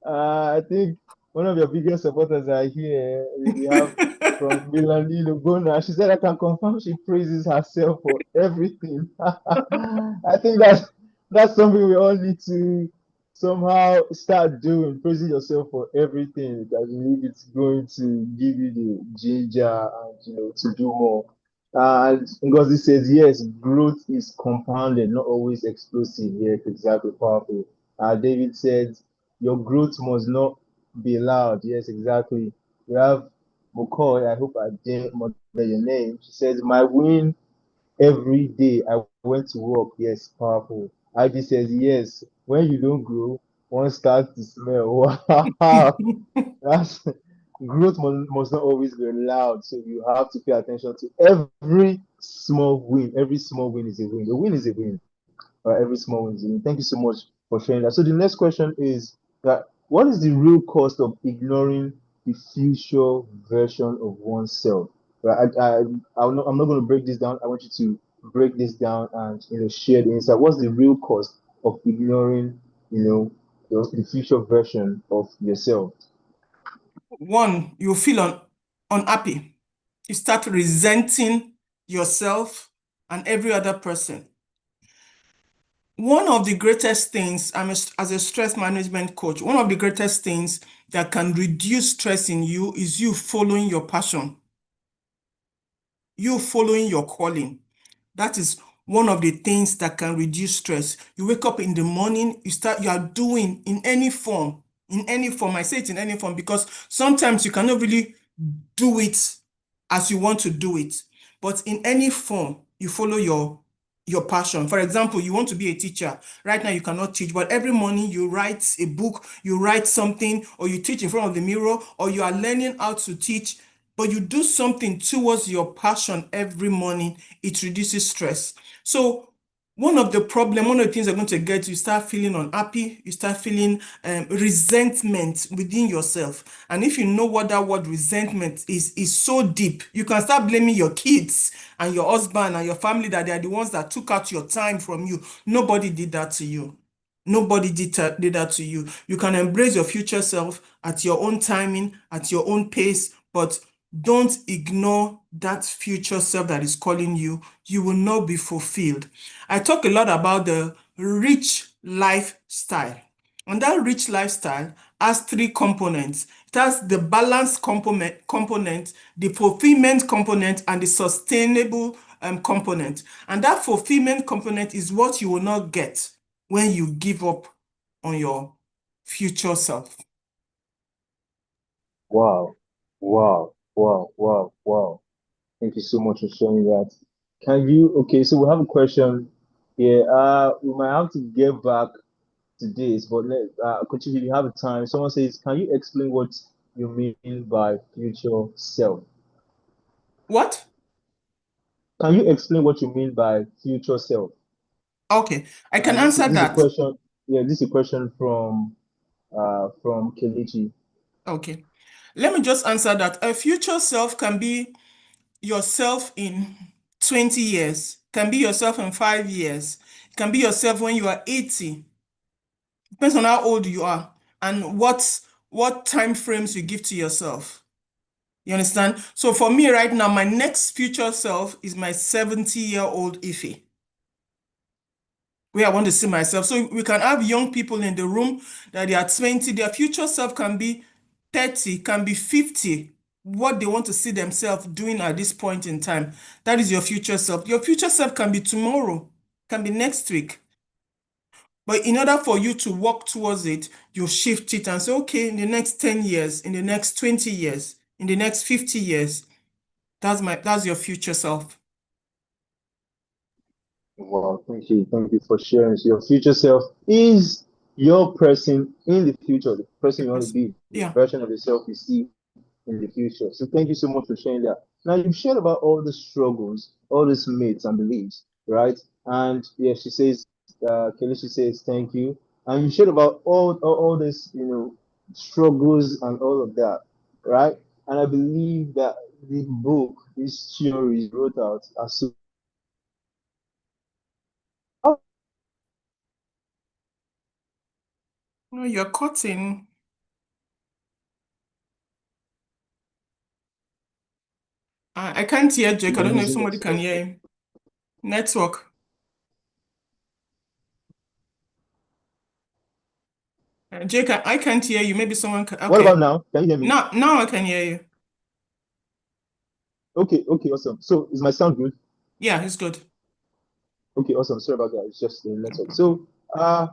I think one of your biggest supporters are here. We have from Milani Lugona. She said, I can confirm she praises herself for everything. I think that's something we all need to somehow start doing, praising yourself for everything. I believe it's going to give you the ginger and to do more. And Ngozi says, yes, growth is compounded, not always explosive. Yes, exactly, powerful. David said, your growth must not be loud. Yes, exactly. We have McCoy. I hope I didn't murder your name. She says, my win every day. I went to work. Yes, powerful. Ivy says, yes, when you don't grow, one starts to smell. Wow. That's growth must not always be loud. So you have to pay attention to every small win. Every small win is a win. A win is a win. Every small win is a win. Thank you so much for sharing that. So the next question is that what is the real cost of ignoring the future version of oneself? Right, I'm not going to break this down. I want you to break this down and share the insight. What's the real cost of ignoring the future version of yourself? One, you feel unhappy. You start resenting yourself and every other person. One of the greatest things, as a stress management coach, one of the greatest things that can reduce stress in you is you following your passion, you following your calling. That is one of the things that can reduce stress. You wake up in the morning, you are doing in any form. in any form. I say it in any form because sometimes you cannot really do it as you want to do it. But in any form, you follow your passion. For example, you want to be a teacher. Right now, you cannot teach, but every morning you write a book, you write something, or you teach in front of the mirror, or you are learning how to teach, but you do something towards your passion every morning. It reduces stress. So one of the things you're going to get, you start feeling unhappy, you start feeling resentment within yourself. And if you know what that word resentment is so deep, you can start blaming your kids and your husband and your family that they are the ones that took out your time from you. Nobody did that to you. Nobody did that to you. You can embrace your future self at your own timing, at your own pace, but don't ignore that future self that is calling you. You will not be fulfilled. I talk a lot about the rich lifestyle. And that rich lifestyle has three components. It has the balance component, the fulfillment component, and the sustainable component. And that fulfillment component is what you will not get when you give up on your future self. Wow, wow, wow, wow, wow. Thank you so much for sharing that. Okay, so we have a question here. We might have to get back to this, but Kochi, if you have time, someone says, can you explain what you mean by future self? What? Can you explain what you mean by future self? Okay, I can This is answer this is a that. question. Yeah, this is a question from Kelechi. Okay, let me just answer that. A future self can be yourself in 20 years, can be yourself in 5 years, can be yourself when you are 80. Depends on how old you are and what time frames you give to yourself. You understand? So for me right now, my next future self is my 70-year-old Ife, where I want to see myself. So we can have young people in the room that they are 20, their future self can be 30, can be 50, what they want to see themselves doing at this point in time. That is your future self. Your future self can be tomorrow, can be next week. But in order for you to work towards it, you shift it and say, okay, in the next 10 years, in the next 20 years, in the next 50 years, that's your future self. Wow, thank you. Thank you for sharing. So your future self is your person in the future, the person you want to be, the Yeah. version of yourself you see in the future. So thank you so much for sharing that. Now you've shared about all the struggles, all these myths and beliefs, right? And yeah, Kelechi says thank you. And you shared about all this, struggles and all of that, right? And I believe that the book, these theories wrote out are so No, you're cutting. I can't hear Jake. I don't know if using somebody can themselves. hear him. Network. Jake, I can't hear you. Maybe someone can. What about Okay. now? Can you hear me? Now I can hear you. Okay, okay, awesome. So is my sound good? Yeah, it's good. Okay, awesome. Sorry about that. It's just the No network. problem.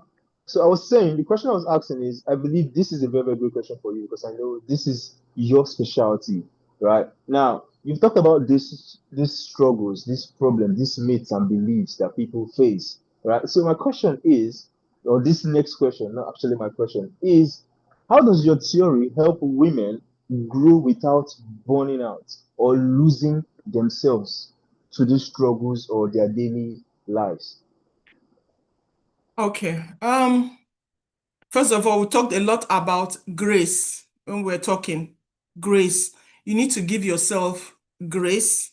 So I was saying the question I was asking is, I believe this is a very, very good question for you because I know this is your specialty, right? Now, you've talked about these struggles, these problems, these myths and beliefs that people face, right? So my question is, or this next question, not actually my question, is how does your theory help women grow without burning out or losing themselves to these struggles or their daily lives? Okay. First of all, we talked a lot about grace when we're talking. Grace. You need to give yourself grace.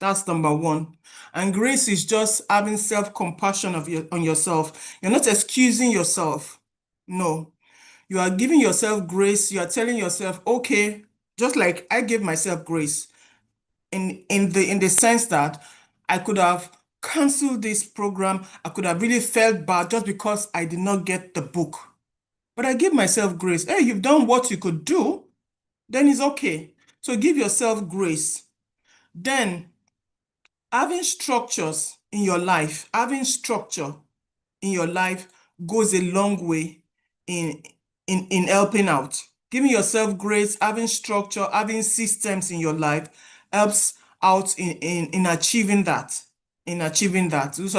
That's number one. And grace is just having self-compassion on yourself. You're not excusing yourself. No. You are giving yourself grace. You are telling yourself, okay, just like I gave myself grace in the sense that I could have canceled this program. I could have really felt bad just because I did not get the book. But I give myself grace. Hey, you've done what you could do, then it's okay. So give yourself grace. Then having structures in your life, having structure in your life goes a long way in in helping out. Giving yourself grace, having structure, having systems in your life helps out in achieving that. In achieving that. Those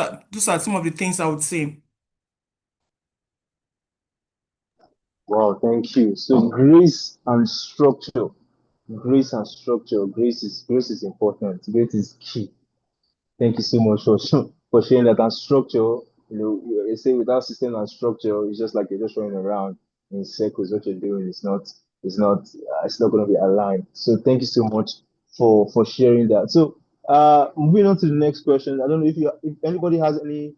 are some of the things I would say. Wow, thank you. So grace and structure, grace and structure, grace is important. Grace is key. Thank you so much for for sharing that. And structure, they say without system and structure, it's just like you're just running around in circles. What you're doing it's not going to be aligned. So thank you so much for sharing that. So moving on to the next question. I don't know if anybody has any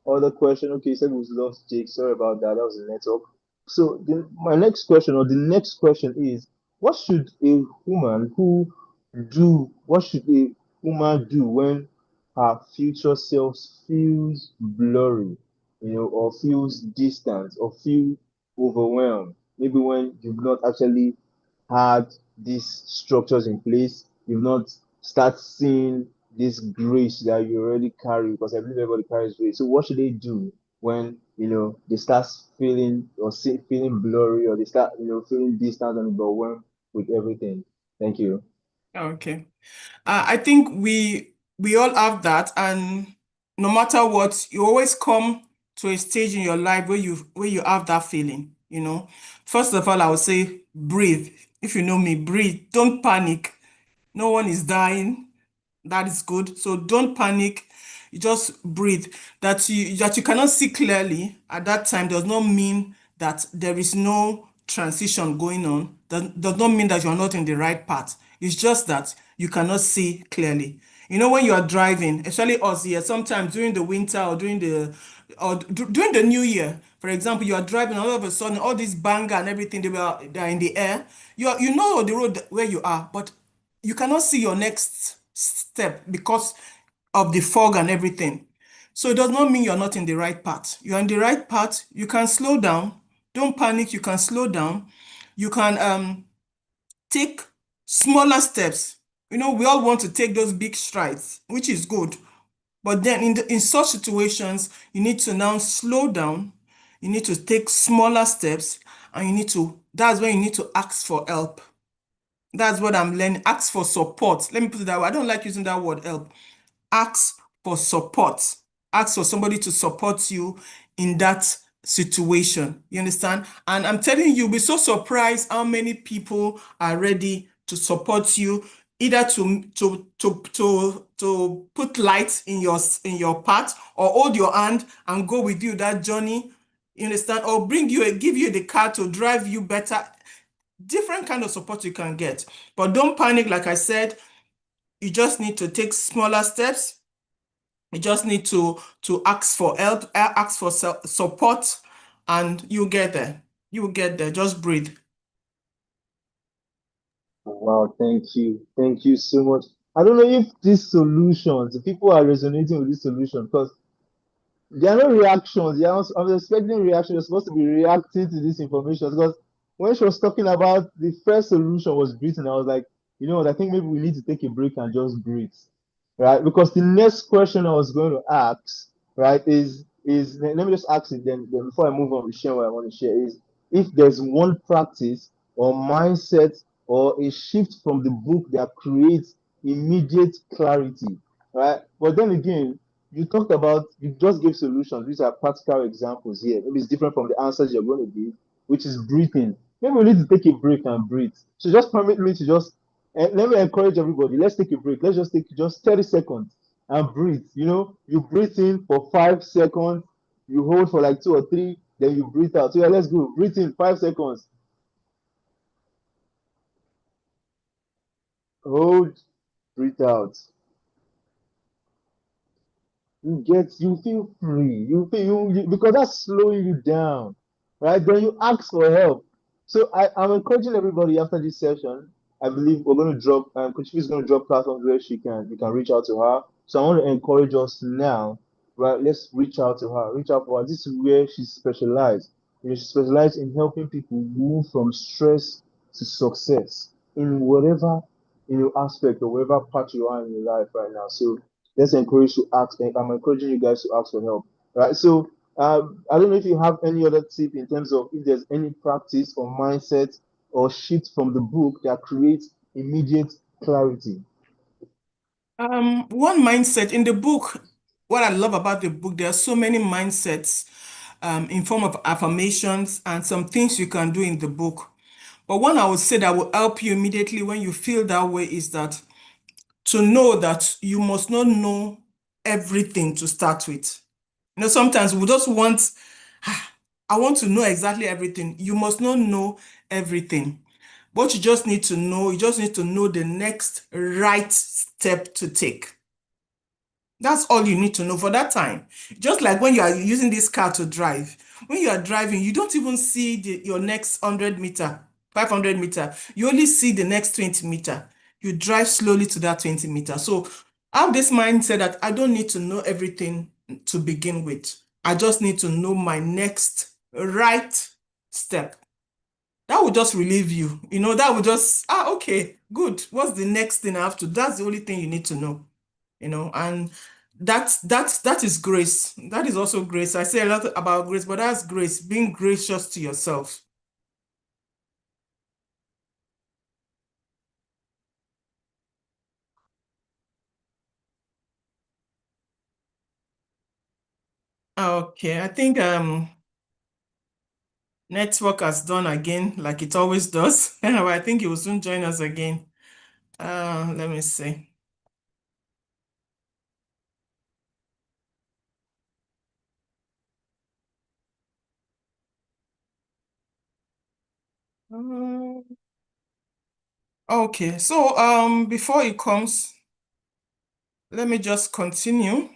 other question. Okay, you said we lost Jake. Sorry about that. That was the network. So my next question, or the next question is, what should a woman who what should a woman do when her future self feels blurry, or feels distant, or feel overwhelmed? Maybe when you've not actually had these structures in place, you've not start seeing this grace that you already carry, because I believe everybody carries grace. So what should they do when they start feeling feeling blurry, or they start feeling distant and overwhelmed with everything? Thank you. Okay. I think we all have that, and no matter what, you always come to a stage in your life where you have that feeling, you know. First of all, I would say breathe. If you know me, breathe. Don't panic. No one is dying. That is good. So don't panic. You just breathe. That you cannot see clearly at that time does not mean that there is no transition going on. Does not mean that you are not in the right path. It's just that you cannot see clearly. You know, when you are driving, especially us here, sometimes during the winter or during the new year, for example, you are driving, all of a sudden, all this banger and everything, they are in the air. You know the road where you are, but you cannot see your next step because of the fog and everything. So it does not mean you're not in the right path. You're in the right path. You can slow down. Don't panic. You can slow down. You can take smaller steps. You know, we all want to take those big strides, which is good. But then in such situations, you need to now slow down. You need to take smaller steps, and that's when you need to ask for help. That's what I'm learning. Ask for support. Let me put it that way. I don't like using that word help. Ask for support. Ask for somebody to support you in that situation. You understand? And I'm telling you, you'll be so surprised how many people are ready to support you, either to put light in your path, or hold your hand and go with you that journey. You understand? Or give you the car to drive you better. Different kind of support you can get. But don't panic, like I said. You just need to take smaller steps. You just need to ask for help, ask for support, and you get there. You will get there. Just breathe. Wow, thank you. Thank you so much. I don't know if these solutions, if people are resonating with this solution, because there are no reactions. I was expecting reaction. You're supposed to be reacting to this information, because when she was talking about the first solution was breathing, I was like, I think maybe we need to take a break and just breathe, right? Because the next question I was going to ask, right, is let me just ask it, then before I move on to share what I want to share, is if there's one practice or mindset or a shift from the book that creates immediate clarity, right? But then again, you just gave solutions. These are practical examples here. Maybe it's different from the answers you're going to give, which is breathing. Maybe we need to take a break and breathe. So just permit me to let me encourage everybody. Let's take a break. Let's just take just 30 seconds and breathe. You breathe in for 5 seconds, you hold for like two or three, then you breathe out. So yeah, let's go. Breathe in 5 seconds. Hold, breathe out. You feel free, because that's slowing you down, right? Then you ask for help. So I'm encouraging everybody after this session. I believe we're going to drop Coach Fee is going to drop platforms where you can reach out to her. So I want to encourage us now, right? Let's reach out to her. Reach out to her. This is where she's specialized. She specializes in helping people move from stress to success in whatever aspect or whatever part you are in your life right now. So let's encourage to ask. I'm encouraging you guys to ask for help. Right. So I don't know if you have any other tip in terms of if there's any practice or mindset or shift from the book that creates immediate clarity. One mindset in the book, what I love about the book, there are so many mindsets in form of affirmations and some things you can do in the book. But one I would say that will help you immediately when you feel that way is that to know that you must not know everything to start with. Sometimes we just want, I want to know exactly everything. You must not know everything. What you just need to know, you just need to know the next right step to take. That's all you need to know for that time. Just like when you are using this car to drive. When you are driving, you don't even see your next 100 meter, 500 meter. You only see the next 20 meter. You drive slowly to that 20 meter. So I have this mindset that I don't need to know everything to begin with. I just need to know my next right step. That would just relieve you. That would just, okay, good. What's the next thing I have to? That's the only thing you need to know. And that is grace. That is also grace. I say a lot about grace, but that's grace, being gracious to yourself. Okay, I think network has done again, like it always does. Anyway, I think he will soon join us again. Let me see. Okay, so before he comes, let me just continue.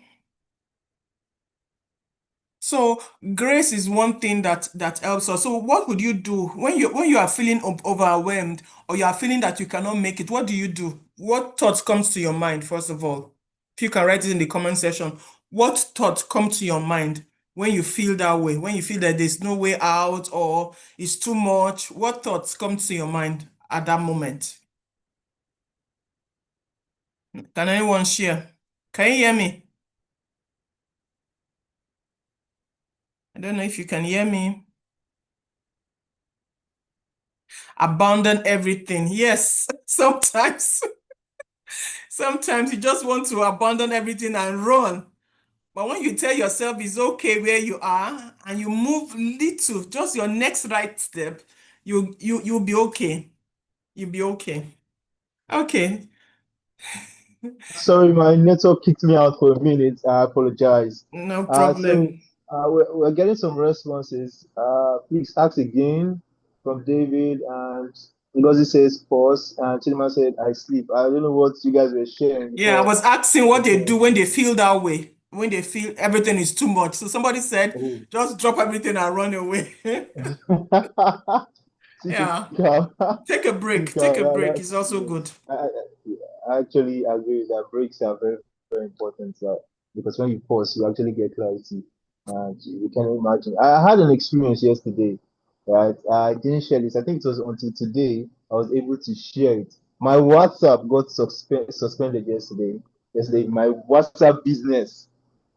So grace is one thing that helps us. So what would you do when you are feeling overwhelmed or you are feeling that you cannot make it? What do you do? What thoughts comes to your mind, first of all? If you can write it in the comment section, what thoughts come to your mind when you feel that way? When you feel that there's no way out or it's too much, what thoughts come to your mind at that moment? Can anyone share? Can you hear me? I don't know if you can hear me. Abandon everything. Yes, sometimes you just want to abandon everything and run. But when you tell yourself it's okay where you are and you move little, just your next right step, you'll be okay. You'll be okay. Okay, Sorry, my network kicked me out for a minute. I apologize. no So problem. we're getting some responses. Please ask again from David, and Ngozi says pause, and Chidima said I sleep. I don't know what you guys were sharing Yeah, I before. was asking what they do before. when they feel that way, when they feel everything is too much. So somebody said, Oh. just drop everything and run away. Yeah, Typical. take a break. Take Typical. a break is That's also good. I actually agree that breaks are very, very important because when you pause, you actually get clarity. You can imagine. I had an experience yesterday, right? I didn't share this. I think it was until today I was able to share it. My WhatsApp got suspended yesterday. Yesterday, my WhatsApp business.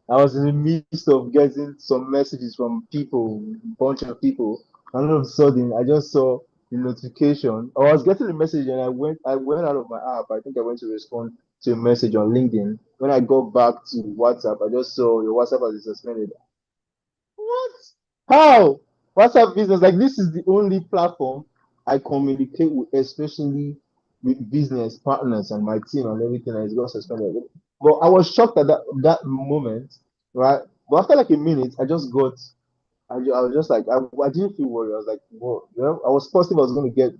I was in the midst of getting some messages from people, bunch of people, and all of a sudden I just saw the notification. I was getting the message and I went out of my app. I think I went to respond to a message on LinkedIn. When I got back to WhatsApp, I just saw your WhatsApp has been suspended. What? How? WhatsApp business, like this is the only platform I communicate with, especially with business partners and my team and everything that is got suspended. But I was shocked at that moment, right? But after like a minute, I was just like, I didn't feel worried. I was like, whoa, I was positive I was going to get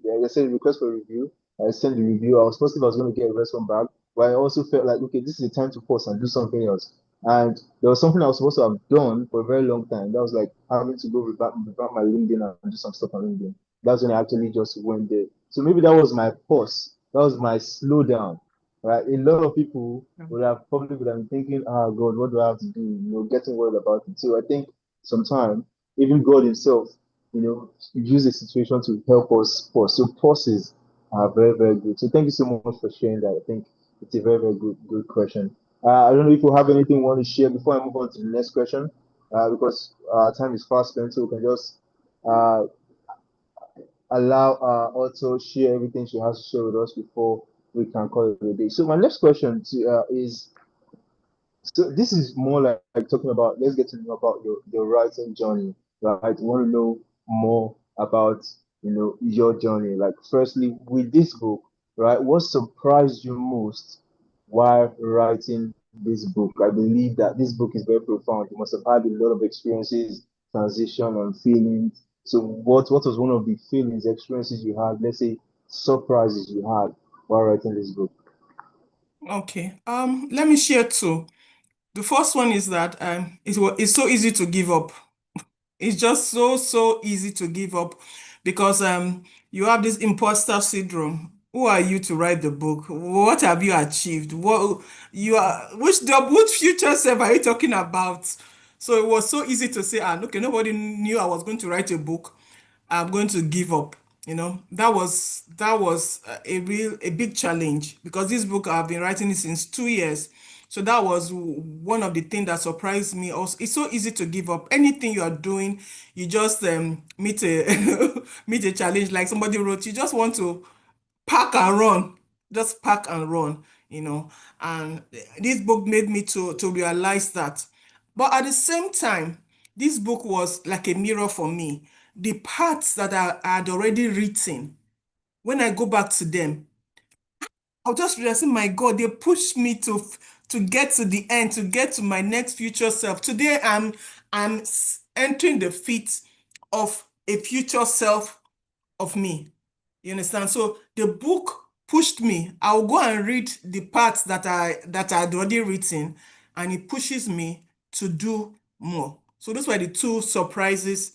like I said, request for review. I sent the review. I was positive I was going to get a response back. But I also felt like, okay, this is the time to pause and do something else. And there was something I was supposed to have done for a very long time. That was like having to go revamp my LinkedIn and do some stuff on LinkedIn. That's when I actually just went there. So maybe that was my pause. That was my slowdown. Right? A lot of people would have been thinking, oh God, what do I have to do? Getting worried about it. So I think sometimes even God Himself, use the situation to help us pause. So pauses are very, very good. So thank you so much for sharing that. I think it's a very, very good question. I don't know if you have anything you want to share before I move on to the next question. because time is fast spent, so we can just uh, allow Auto share everything she has to share with us before we can call it a day. So my next question is, so this is more like talking about, let's get to know about your writing journey, right? We want to know more about, your journey. Like, firstly, with this book, right, what surprised you most while writing this book? I believe that this book is very profound. You must have had a lot of experiences, transition and feelings. So what was one of the feelings, experiences you had, let's say surprises you had while writing this book? Okay. Let me share two. The first one is that it's so easy to give up. It's just so easy to give up because you have this imposter syndrome. Who are you to write the book? What have you achieved? What you are which job, which future self are you talking about? So it was so easy to say, okay, nobody knew I was going to write a book. I'm going to give up. That was a big challenge because this book I've been writing it since 2 years. So that was one of the things that surprised me. Also, it's so easy to give up. Anything you are doing, you just meet a meet a challenge. Like somebody wrote, you just want to pack and run, just pack and run. You know. And this book made me to realize that. But at the same time, this book was like a mirror for me. The parts that I had already written, when I go back to them, I'll just realize, my God, they pushed me to get to the end, to get to my next future self. Today, I'm entering the feet of a future self of me. You understand? So the book pushed me. I'll go and read the parts that I had already written, and it pushes me to do more. So those were the two surprises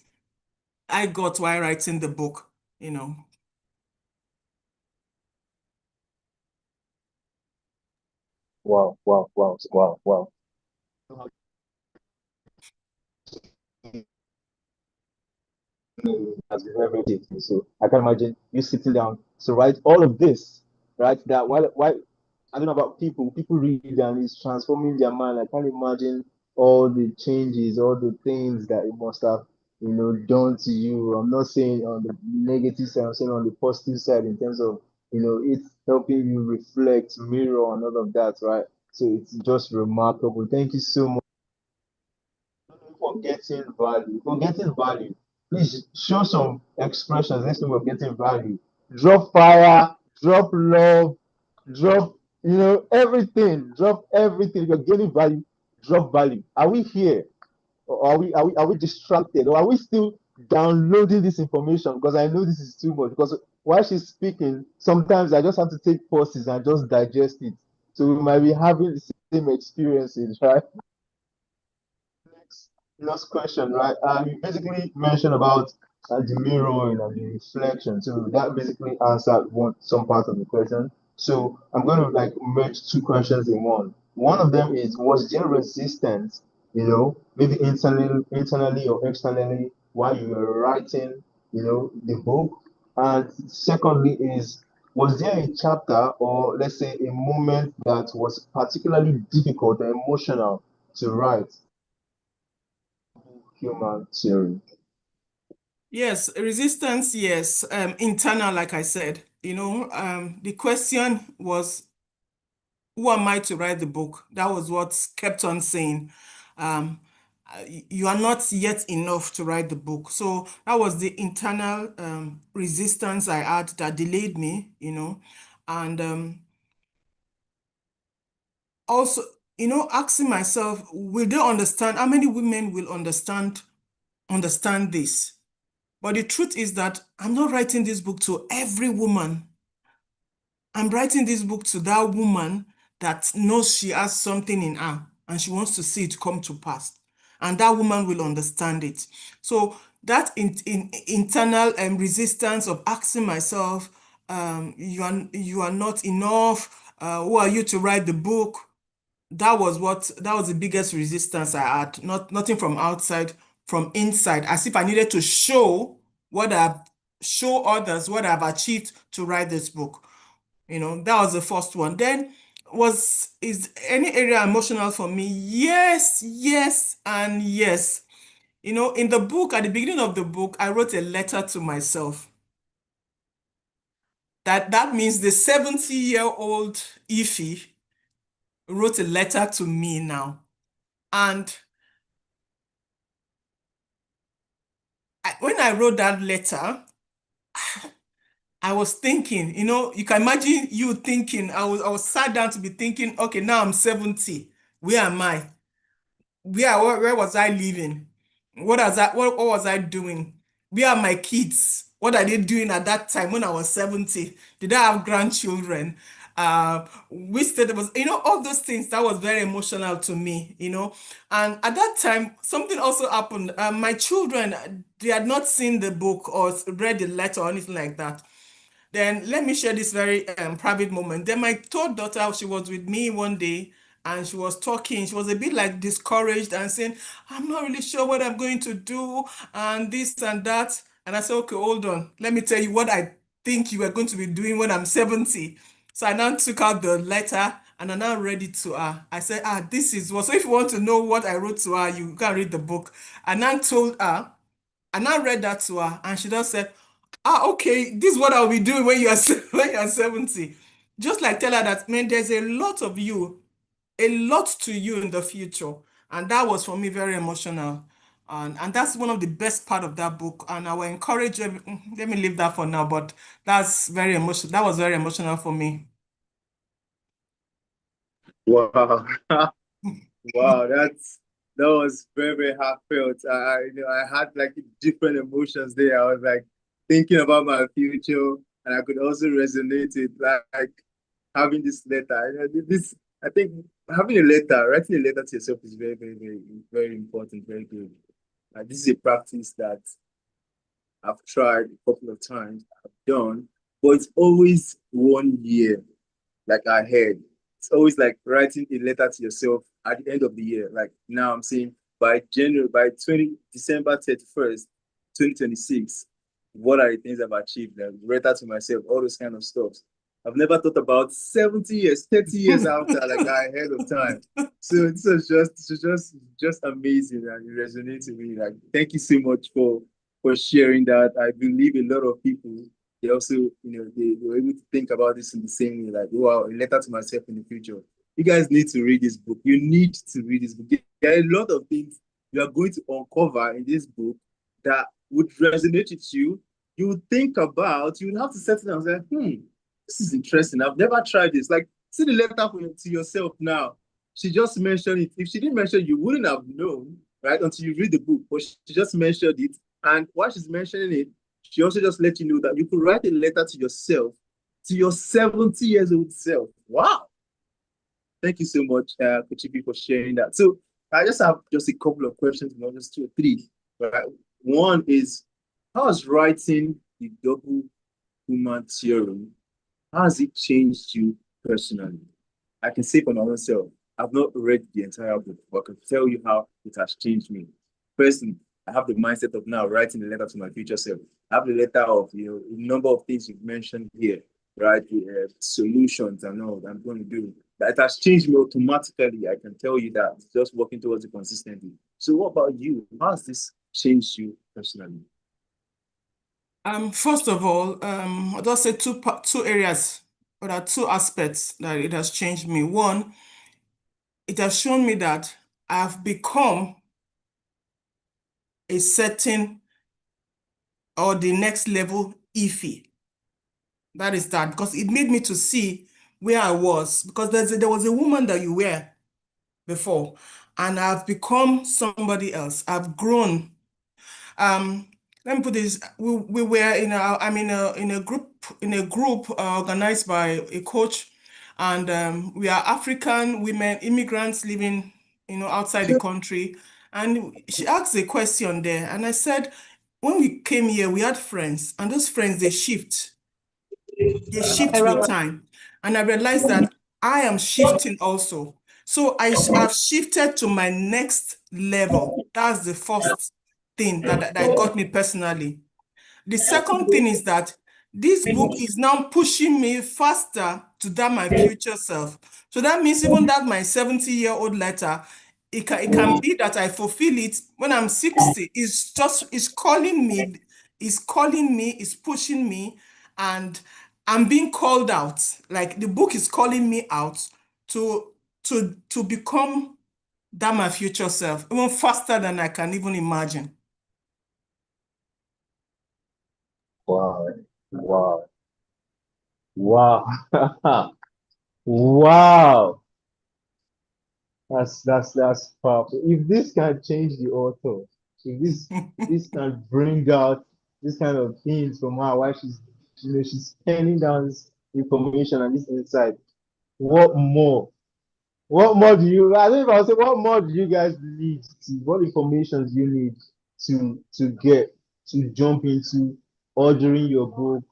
I got while writing the book, you know. Wow, wow, wow, wow, wow. Has been very, very deeply. So I can imagine you sitting down to write all of this, right? That why I don't know about people. People read and it's transforming their mind. I can't imagine all the changes, all the things that it must have, done to you. I'm not saying on the negative side, I'm saying on the positive side in terms of, it's helping you reflect, mirror, and all of that, right? So it's just remarkable. Thank you so much for getting value. For getting value, please show some expressions. Next time we're getting value. Drop fire, drop love, drop, everything. Drop everything. If you're getting value, drop value. Are we here? Or are we distracted? Or are we still downloading this information? Because I know this is too much. Because while she's speaking, sometimes I just have to take pauses and just digest it. So we might be having the same experiences, right? Last question, right? You basically mentioned about the mirroring and the reflection. So that basically answered one some part of the question. So I'm going to like merge two questions in one. One of them is, was there resistance, maybe internally or externally while you were writing, the book? And secondly is, was there a chapter or let's say a moment that was particularly difficult or emotional to write? Human theory. Yes, resistance, yes. Internal, like I said, the question was, who am I to write the book? That was what kept on saying. Um, you are not yet enough to write the book. So that was the internal resistance I had that delayed me. And also, asking myself, will they understand? How many women will understand this? But the truth is that I'm not writing this book to every woman. I'm writing this book to that woman that knows she has something in her and she wants to see it come to pass. And that woman will understand it. So that internal resistance of asking myself, you are not enough. Who are you to write the book? That was the biggest resistance I had. Nothing from outside, from inside, as if I needed to show others what I've achieved to write this book. That was the first one. Then is any area emotional for me? Yes, yes, and yes. In the book, at the beginning of the book, I wrote a letter to myself. That means the 70-year-old Ify wrote a letter to me now. And when I wrote that letter, I was thinking, you can imagine you thinking, I was sat down to be thinking, okay, now I'm 70. Where am I? Where was I living? What was I doing? Where are my kids? What are they doing at that time when I was 70? Did I have grandchildren? Which state was, all those things that was very emotional to me. And at that time, something also happened. My children, they had not seen the book or read the letter or anything like that. Then let me share this very private moment. Then my third daughter, she was with me one day and she was talking. She was a bit like discouraged and saying, I'm not really sure what I'm going to do and this and that. And I said, okay, hold on. Let me tell you what I think you are going to be doing when I'm 70. So I now took out the letter and I now read it to her. I said, this is what. So if you want to know what I wrote to her, you can read the book. I now told her, I now read that to her, and she just said, okay, this is what I'll be doing when you're when you're 70. Just like tell her that, man, there's a lot of you, a lot to you in the future. And that was for me very emotional. And that's one of the best part of that book. And I will encourage let me leave that for now, but that's very emotional. That was very emotional for me. Wow. Wow, that was very, very heartfelt. I had like different emotions there. I was like thinking about my future, and I could also resonate it like having this letter. This I think having a letter, writing a letter to yourself is very, very, very, very important, very good. This is a practice that I've tried a couple of times, I've done, but it's always 1 year like ahead. It's always like writing a letter to yourself at the end of the year. Like now I'm saying by December 31st, 2026, what are the things I've achieved? Like letter to myself, all those kind of stuff. I've never thought about 70 years, 30 years after, like ahead of time. So it's just amazing and it resonates with me. Like thank you so much for sharing that. I believe a lot of people they also, they were able to think about this in the same way, like, wow, a letter to myself in the future. You guys need to read this book. You need to read this book. There are a lot of things you are going to uncover in this book that would resonate with you. You would think about, you would have to settle down and say, this is interesting. I've never tried this. Like, see the letter to yourself now. She just mentioned it. If she didn't mention it, you wouldn't have known, right, until you read the book. But she just mentioned it. And while she's mentioning it, she also just let you know that you could write a letter to yourself, to your 70 years old self. Wow. Thank you so much, Kuchipi, for sharing that. So I just have just a couple of questions, just two or three. Right? One is, how has writing the double human theorem, how has it changed you personally? I can say for my own self, I've not read the entire book, but I can tell you how it has changed me. Firstly, I have the mindset of now writing a letter to my future self. I have the letter of, a number of things you've mentioned here, right? The solutions and all that I'm going to do. That has changed me automatically. I can tell you that just working towards it consistently. So what about you? How has this changed you personally? First of all, I'll just say two areas, or there are two aspects that it has changed me. One, it has shown me that I've become a certain or the next level Ify. That is that, because it made me to see where I was, because there was a woman that you were before, and I've become somebody else. I've grown. Um, Let me put this. We were I'm in a group organized by a coach, and we are African women, immigrants living, outside the country. And she asked a question there, and I said, when we came here, we had friends, and those friends they shift with time. And I realized that I am shifting also. So I've shifted to my next level. That's the first thing that got me personally. The second thing is that This book is now pushing me faster to that my future self. So that means even that my 70-year-old letter, it can be that I fulfill it when I'm 60. It's calling me, it's pushing me, and I'm being called out. Like the book is calling me out to to become that my future self, even faster than I can even imagine. Wow. Wow. Wow. Wow. That's powerful. If this can change the author, if this can bring out this kind of things from her while she's penning down this information and this insight, what more? What more do you? I think I'll say, what more do you guys need to? What information do you need to jump into ordering your book?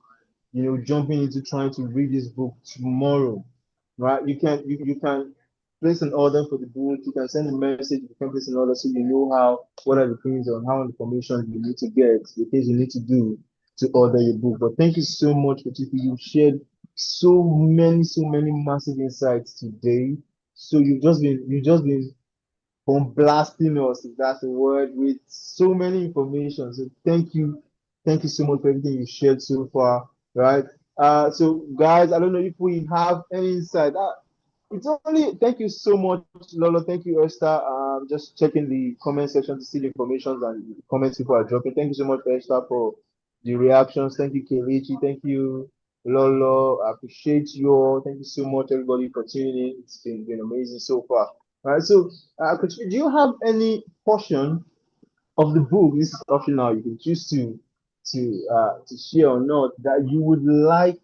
Jumping into trying to read this book tomorrow, right? You can place an order for the book. You can send a message. You can place an order so you know what are the things or how information you need to get, the things you need to do to order your book. But thank you so much, Patifi. You shared so many massive insights today. So you've just been blasting us, if that's a word, with so many information. So thank you so much for everything you shared so far, right? So guys, I don't know if we have any insight. It's only thank you so much, Lolo. Thank you, Esther. Just checking the comment section to see the information and the comments people are dropping. Thank you so much, Esther, for the reactions. Thank you, Kelechi. Thank you, Lolo. I appreciate you all. Thank you so much, everybody, for tuning in. It's been amazing so far. All right. So, do you have any portion of the book? This is optional. You can choose to share or not that you would like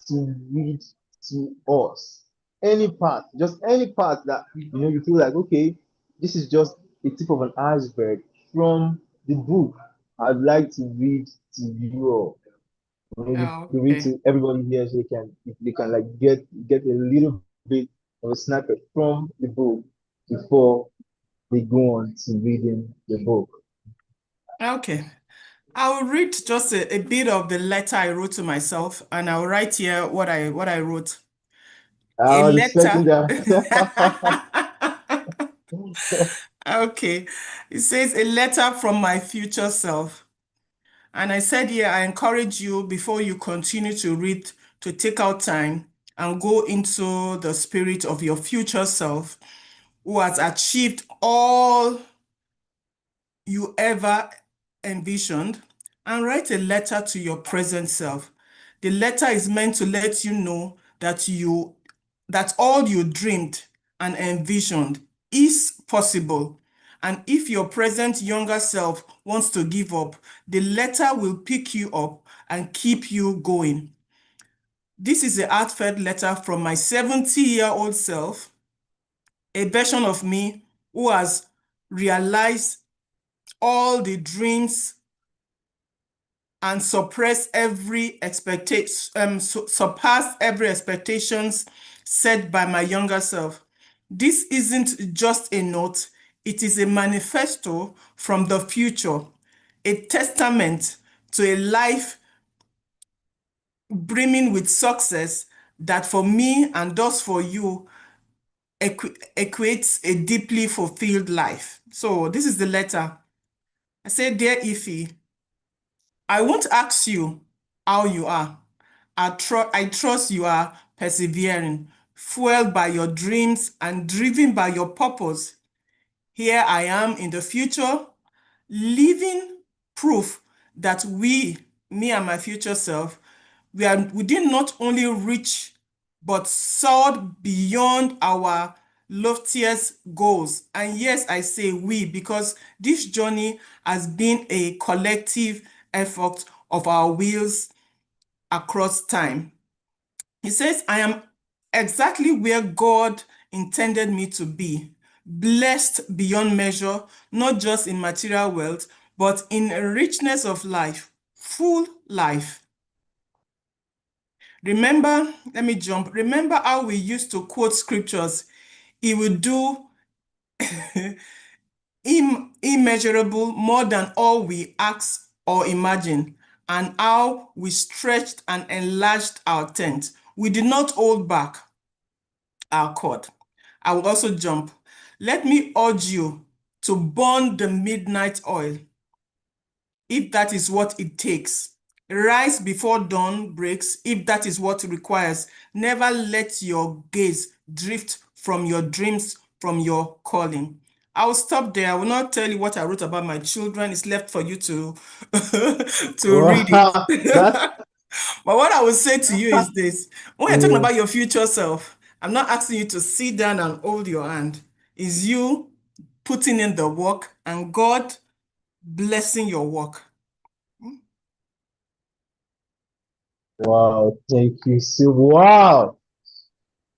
to read to us. Any part, just any part that you feel like, okay, this is just a tip of an iceberg from the book. I'd like to read to you all. Maybe to read Okay. to everybody here so they can like get a little bit of a snippet from the book before they go on to reading the book. Okay. I will read just a bit of the letter I wrote to myself, and I'll write here what I wrote. I A was expecting letter. that. Okay. It says a letter from my future self. And I said here, I encourage you before you continue to read to take out time and go into the spirit of your future self who has achieved all you ever envisioned, and write a letter to your present self. The letter is meant to let you know that all you dreamed and envisioned is possible. And if your present younger self wants to give up, the letter will pick you up and keep you going. This is a heartfelt letter from my 70-year-old self, a version of me who has realized all the dreams and surpassed every expectations set by my younger self. This isn't just a note, it is a manifesto from the future, a testament to a life brimming with success that for me and thus for you equates a deeply fulfilled life. So this is the letter. I say, Dear Ify, I won't ask you how you are. I trust you are persevering, fueled by your dreams and driven by your purpose. Here I am in the future, living proof that me and my future self, we did not only reach but soared beyond our loftiest goals. And yes, I say we because this journey has been a collective effort of our wills across time. He says, I am exactly where God intended me to be, blessed beyond measure, not just in material wealth, but in a richness of life, full life. Remember, let me jump. Remember how we used to quote scriptures? He will do immeasurable more than all we ask or imagine. and how we stretched and enlarged our tent. We did not hold back our cord. I will also jump. Let me urge you to burn the midnight oil, if that is what it takes. Rise before dawn breaks, if that is what it requires. Never let your gaze drift from your dreams, from your calling. I'll stop there. I will not tell you what I wrote about my children. It's left for you to to read Wow, that's it. But what I would say to you is this: when you're talking yeah. about your future self, I'm not asking you to sit down and hold your hand. It's you putting in the work and God blessing your work. Wow, thank you so wow.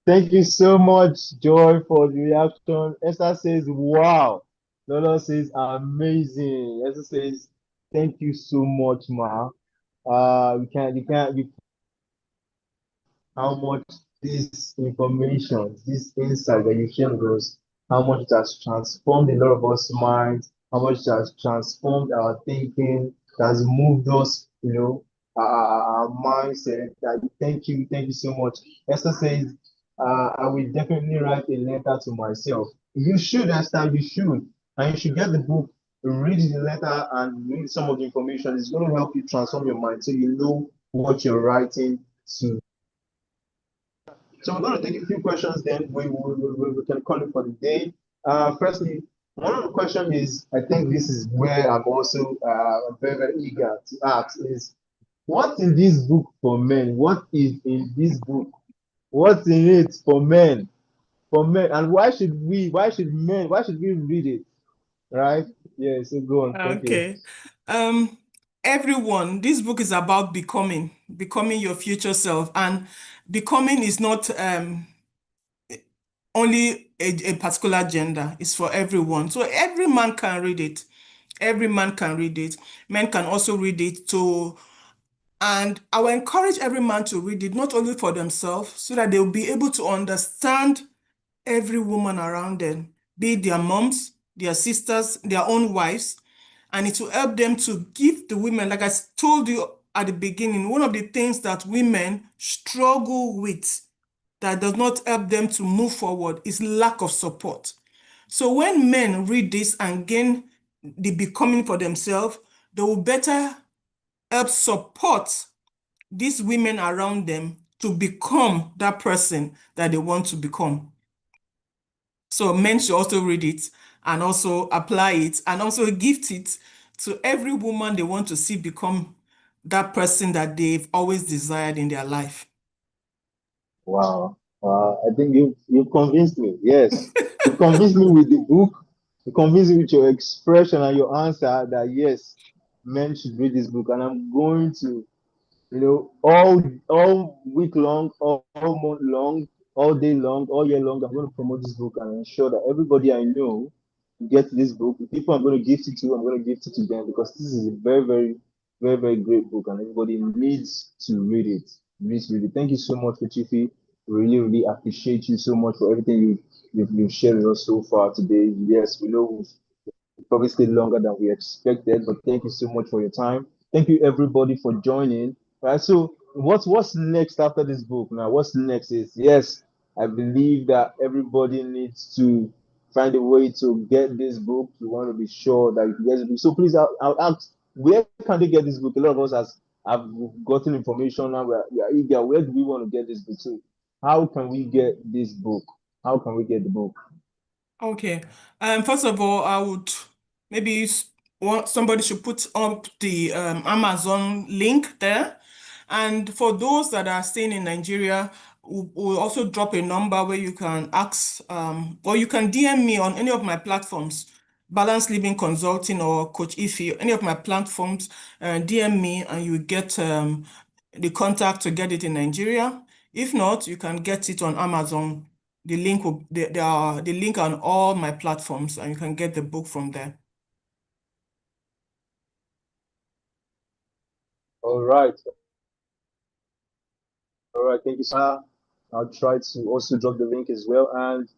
Thank you so much, Joy, for the reaction. Esther says, wow. Lola says, amazing. Esther says, thank you so much, ma. You how much this information, this insight that you share with us, how much it has transformed a lot of us minds, how much it has transformed our thinking, it has moved us, our mindset. Thank you so much. Esther says, I will definitely write a letter to myself. You should, Esther, you should. And you should get the book, read the letter, and read some of the information. It's going to help you transform your mind so you know what you're writing to. So we're going to take a few questions, then we can call it for the day. Firstly, one of the questions is, I think this is where I'm also very, very eager to ask is, what's in this book for men? What is in this book? What's in it for men? For men, and why should we read it? Right? Yeah, so go on. Thank you. Okay. Um, Everyone, this book is about becoming your future self. And becoming is not only a particular gender, it's for everyone. So every man can read it. Every man can read it. Men can also read it too. And I will encourage every man to read it, not only for themselves, so that they'll be able to understand every woman around them, be it their moms, their sisters, their own wives, and it will help them to give the women, like I told you at the beginning, one of the things that women struggle with that does not help them to move forward is lack of support. So when men read this and gain the becoming for themselves, they will better help support these women around them to become that person that they want to become. So men should also read it and also apply it and also gift it to every woman they want to see become that person that they've always desired in their life. Wow. I think you convinced me. Yes. You convinced me with the book. You convinced me with your expression and your answer that yes, men should read this book. And I'm going to, all week long, all month long, all day long, all year long, I'm going to promote this book and ensure that everybody I know get this book. The people I'm going to gift it to, I'm going to gift it to them because this is a very, very, very, very great book and everybody needs to read it. Needs to read it. Thank you so much, Chifi. Really, really appreciate you so much for everything you've shared with us so far today. Yes, we know probably stayed longer than we expected, but thank you so much for your time. Thank you everybody for joining. Right, so what's next after this book now? What's next is yes, I believe that everybody needs to find a way to get this book. You want to be sure that you can get this book. So please, I'll ask, where can they get this book? A lot of us have gotten information now. We are eager. Where do we want to get this book? So how can we get this book? How can we get the book? Okay. First of all, I would maybe somebody should put up the Amazon link there. And for those that are staying in Nigeria, we'll also drop a number where you can ask, or you can DM me on any of my platforms, Balance Living Consulting or Coach Ify, any of my platforms, DM me and you get the contact to get it in Nigeria. If not, you can get it on Amazon. The link will there are the link on all my platforms, and you can get the book from there. All right. All right, thank you, sir. I'll try to also drop the link as well. And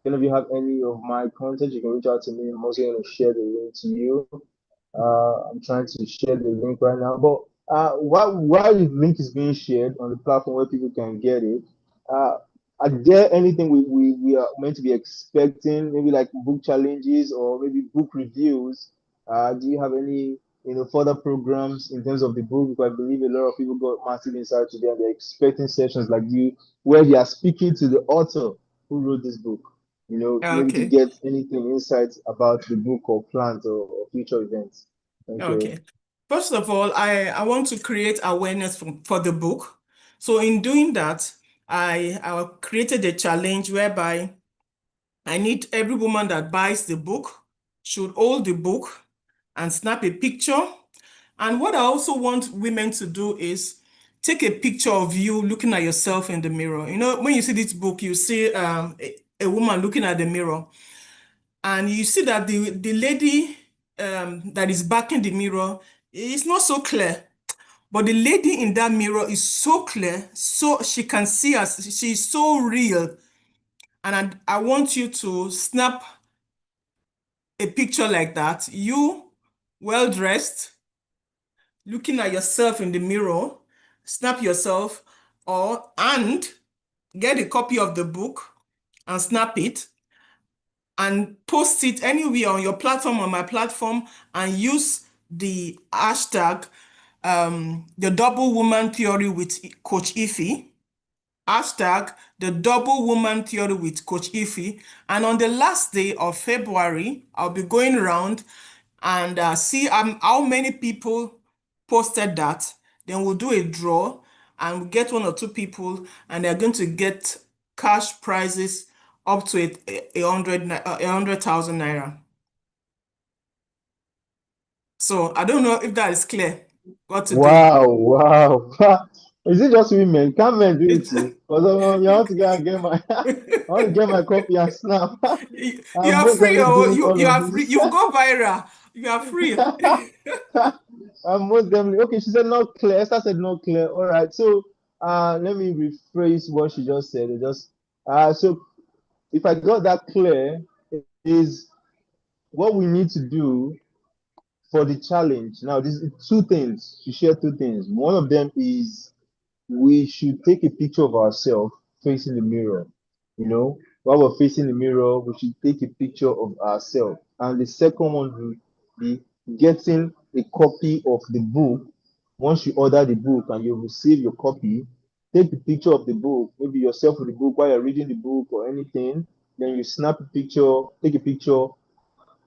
if you have any of my content, you can reach out to me. I'm also going to share the link to you. I'm trying to share the link right now. But while the link is being shared on the platform where people can get it, uh, are there anything we are meant to be expecting? Maybe like book challenges or maybe book reviews. Do you have any further programs in terms of the book? Because I believe a lot of people got massive insight today and they're expecting sessions like you where they are speaking to the author who wrote this book. Maybe to Okay. get anything insights about the book or plans or future events. Thank you. Okay. First of all, I want to create awareness for the book. So in doing that, I created a challenge whereby I need every woman that buys the book should hold the book and snap a picture. And what I also want women to do is take a picture of you looking at yourself in the mirror. When you see this book, you see a woman looking at the mirror, and you see that the lady that is backing the mirror is not so clear. But the lady in that mirror is so clear, so she can see us. She's so real. And I want you to snap a picture like that. You, well dressed, looking at yourself in the mirror, snap yourself, and get a copy of the book and snap it and post it anywhere on your platform, on my platform, and use the hashtag the double woman theory with Coach Ify, hashtag the double woman theory with Coach Ify. And on the last day of February, I'll be going around and see how many people posted that. Then we'll do a draw and we'll get one or two people, and they're going to get cash prizes up to a 100,000 naira. So I don't know if that is clear what to do. Wow, wow. Is it just women? Can men do it It's too? Because you want to go and get my I want to get my copy and snap. you I'm are most free, definitely or doing all you of are free, this. you go viral. You are free. I'm most definitely okay. She said not clear. Esther said not clear. All right. So let me rephrase what she just said. So if I got that clear, is what we need to do for the challenge. Now, this is two things. She shared two things. One of them is we should take a picture of ourselves facing the mirror. While we're facing the mirror, we should take a picture of ourselves. And the second one will be getting a copy of the book. Once you order the book and you receive your copy, take a picture of the book, maybe yourself with the book while you're reading the book or anything. Then you snap a picture, take a picture,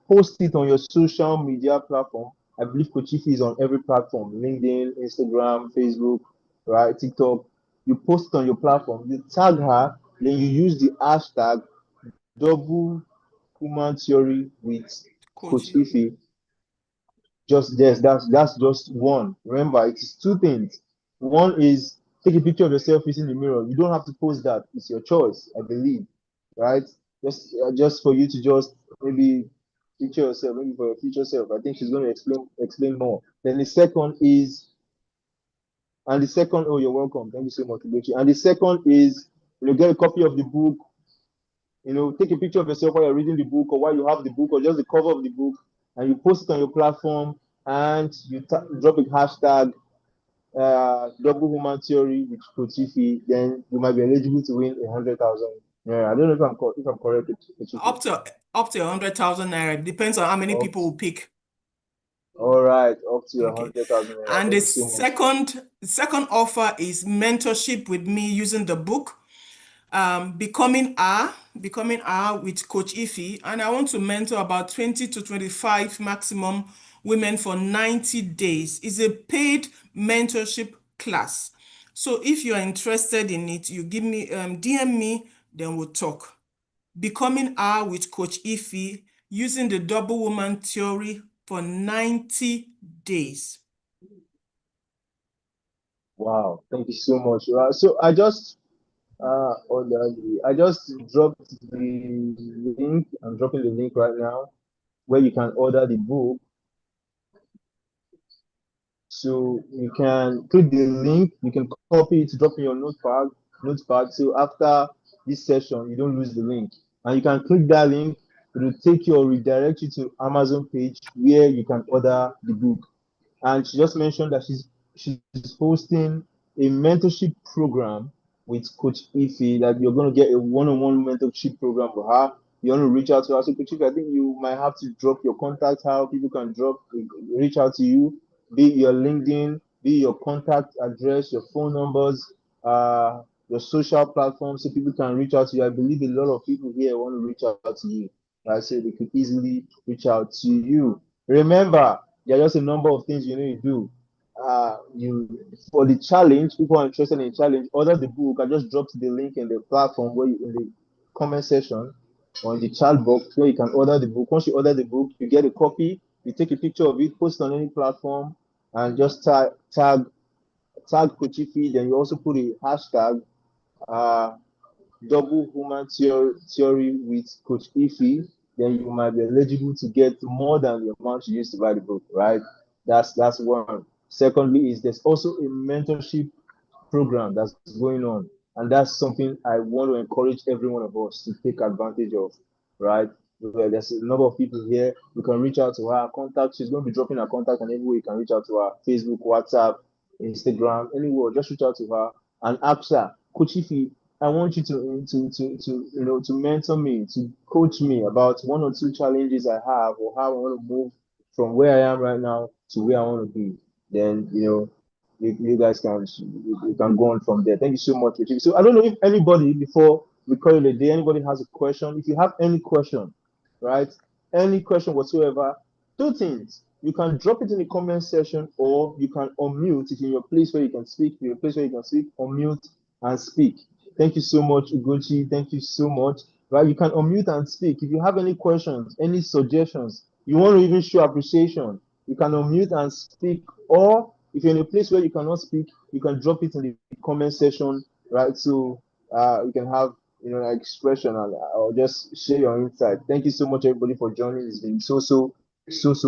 post it on your social media platform. I believe Kochifi is on every platform: LinkedIn, Instagram, Facebook, right? TikTok. You post it on your platform, you tag her, then you use the hashtag double human theory with Coach. Coach Ify. Just yes, that's just one. Remember, it is two things. One is take a picture of yourself facing the mirror. You don't have to post that. It's your choice, I believe, right? Just for you to just maybe picture yourself, maybe for your future self. I think she's going to explain more. Then the second, oh, you're welcome. Thank you so much, Ugochi. And the second is, get a copy of the book. Take a picture of yourself while you're reading the book or while you have the book or just the cover of the book, and you post it on your platform and you drop a hashtag double human theory with Kochifi, then you might be eligible to win 100,000. Yeah, I don't know if I'm correct, Kochifi. Up to 100,000 naira. Depends on how many Up people will pick. All right, up to Okay. 100,000 naira. And Thank the you so much. second offer is mentorship with me using the book. Becoming R with Coach Ify, and I want to mentor about 20 to 25 maximum women for 90 days. It's a paid mentorship class. So if you're interested in it, you give me DM me, then we'll talk. Becoming R with Coach Ify using the double woman theory for 90 days. Wow, thank you so much. So I just dropped the link. I'm dropping the link right now where you can order the book. So you can click the link, you can copy it, drop in your notepad. So after this session, you don't lose the link. And you can click that link, it will take you or redirect you to Amazon page where you can order the book. And she just mentioned that she's she's hosting a mentorship program with Coach Ify, that you're going to get a one-on-one mentorship program for her. You want to reach out to her. So, Coach Ify, I think you might have to drop your contact, how people can reach out to you, be it your LinkedIn, be it your contact address, your phone numbers, your social platforms, so people can reach out to you. I believe a lot of people here want to reach out to you. I say they could easily reach out to you. Remember, there are just a number of things you need to do. You For the challenge, people are interested in challenge. Order the book. I just dropped the link in the platform where in the comment section on the chat box where you can order the book. Once you order the book, you get a copy. You take a picture of it, post on any platform, and just tag Kochifi. Then you also put a hashtag. Uh, Double human theory with Coach Ify, then you might be eligible to get more than the amount you used to buy the book, right? That's one. Secondly, is there's also a mentorship program that's going on, and that's something I want to encourage every one of us to take advantage of, right? Well, there's a number of people here. You can reach out to her. Contact. She's going to be dropping her contact, and anywhere you can reach out to her: Facebook, WhatsApp, Instagram, anywhere. Just reach out to her and ask her, Coach Ify, I want you to mentor me, to coach me about one or two challenges I have, or how I want to move from where I am right now to where I want to be. Then you guys can go on from there. Thank you so much, Richie. So I don't know if anybody, before we call it a day, anybody has a question. If you have any question, right, any question whatsoever, two things. You can drop it in the comment section, or you can unmute if you're in your place where you can speak. Your place where you can speak, unmute and speak. Thank you so much, Ugochi. Thank you so much. Right, you can unmute and speak. If you have any questions, any suggestions, you want to even show appreciation, you can unmute and speak. Or if you're in a place where you cannot speak, you can drop it in the comment section, right? So you can have like expression, and or just share your insight. Thank you so much, everybody, for joining. It's been so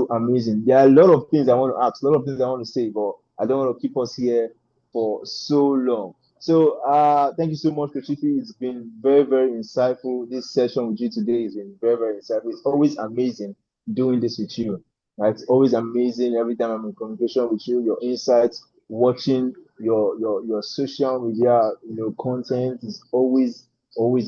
amazing. There are a lot of things I want to ask, a lot of things I want to say, but I don't want to keep us here for so long. So thank you so much, Kochifi. It's been very insightful. This session with you today has been very insightful. It's always amazing doing this with you. Right? It's always amazing every time I'm in communication with you. Your insights, watching your social media, content is always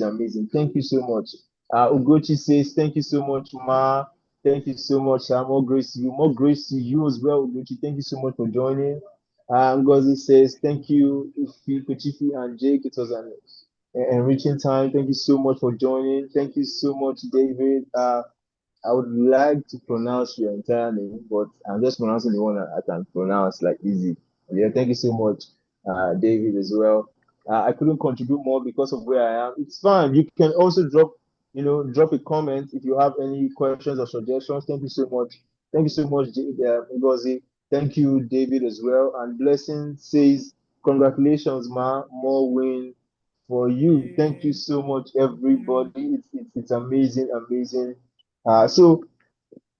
amazing. Thank you so much. Ugochi says, thank you so much, Ma. Thank you so much. More grace to you. More grace to you as well, Ugochi. Thank you so much for joining. Ngozi says, thank you, Ifi, Kuchifi, and Jake. It was an enriching time. Thank you so much for joining. Thank you so much, David. I would like to pronounce your entire name, but I'm just pronouncing the one that I can pronounce like easy. Yeah, thank you so much, David, as well. I couldn't contribute more because of where I am. It's fine. You can also drop a comment if you have any questions or suggestions. Thank you so much. Thank you so much, Ngozi. Thank you, David, as well. And Blessing says, congratulations, Ma. More win for you. Thank you so much, everybody. It's amazing. So,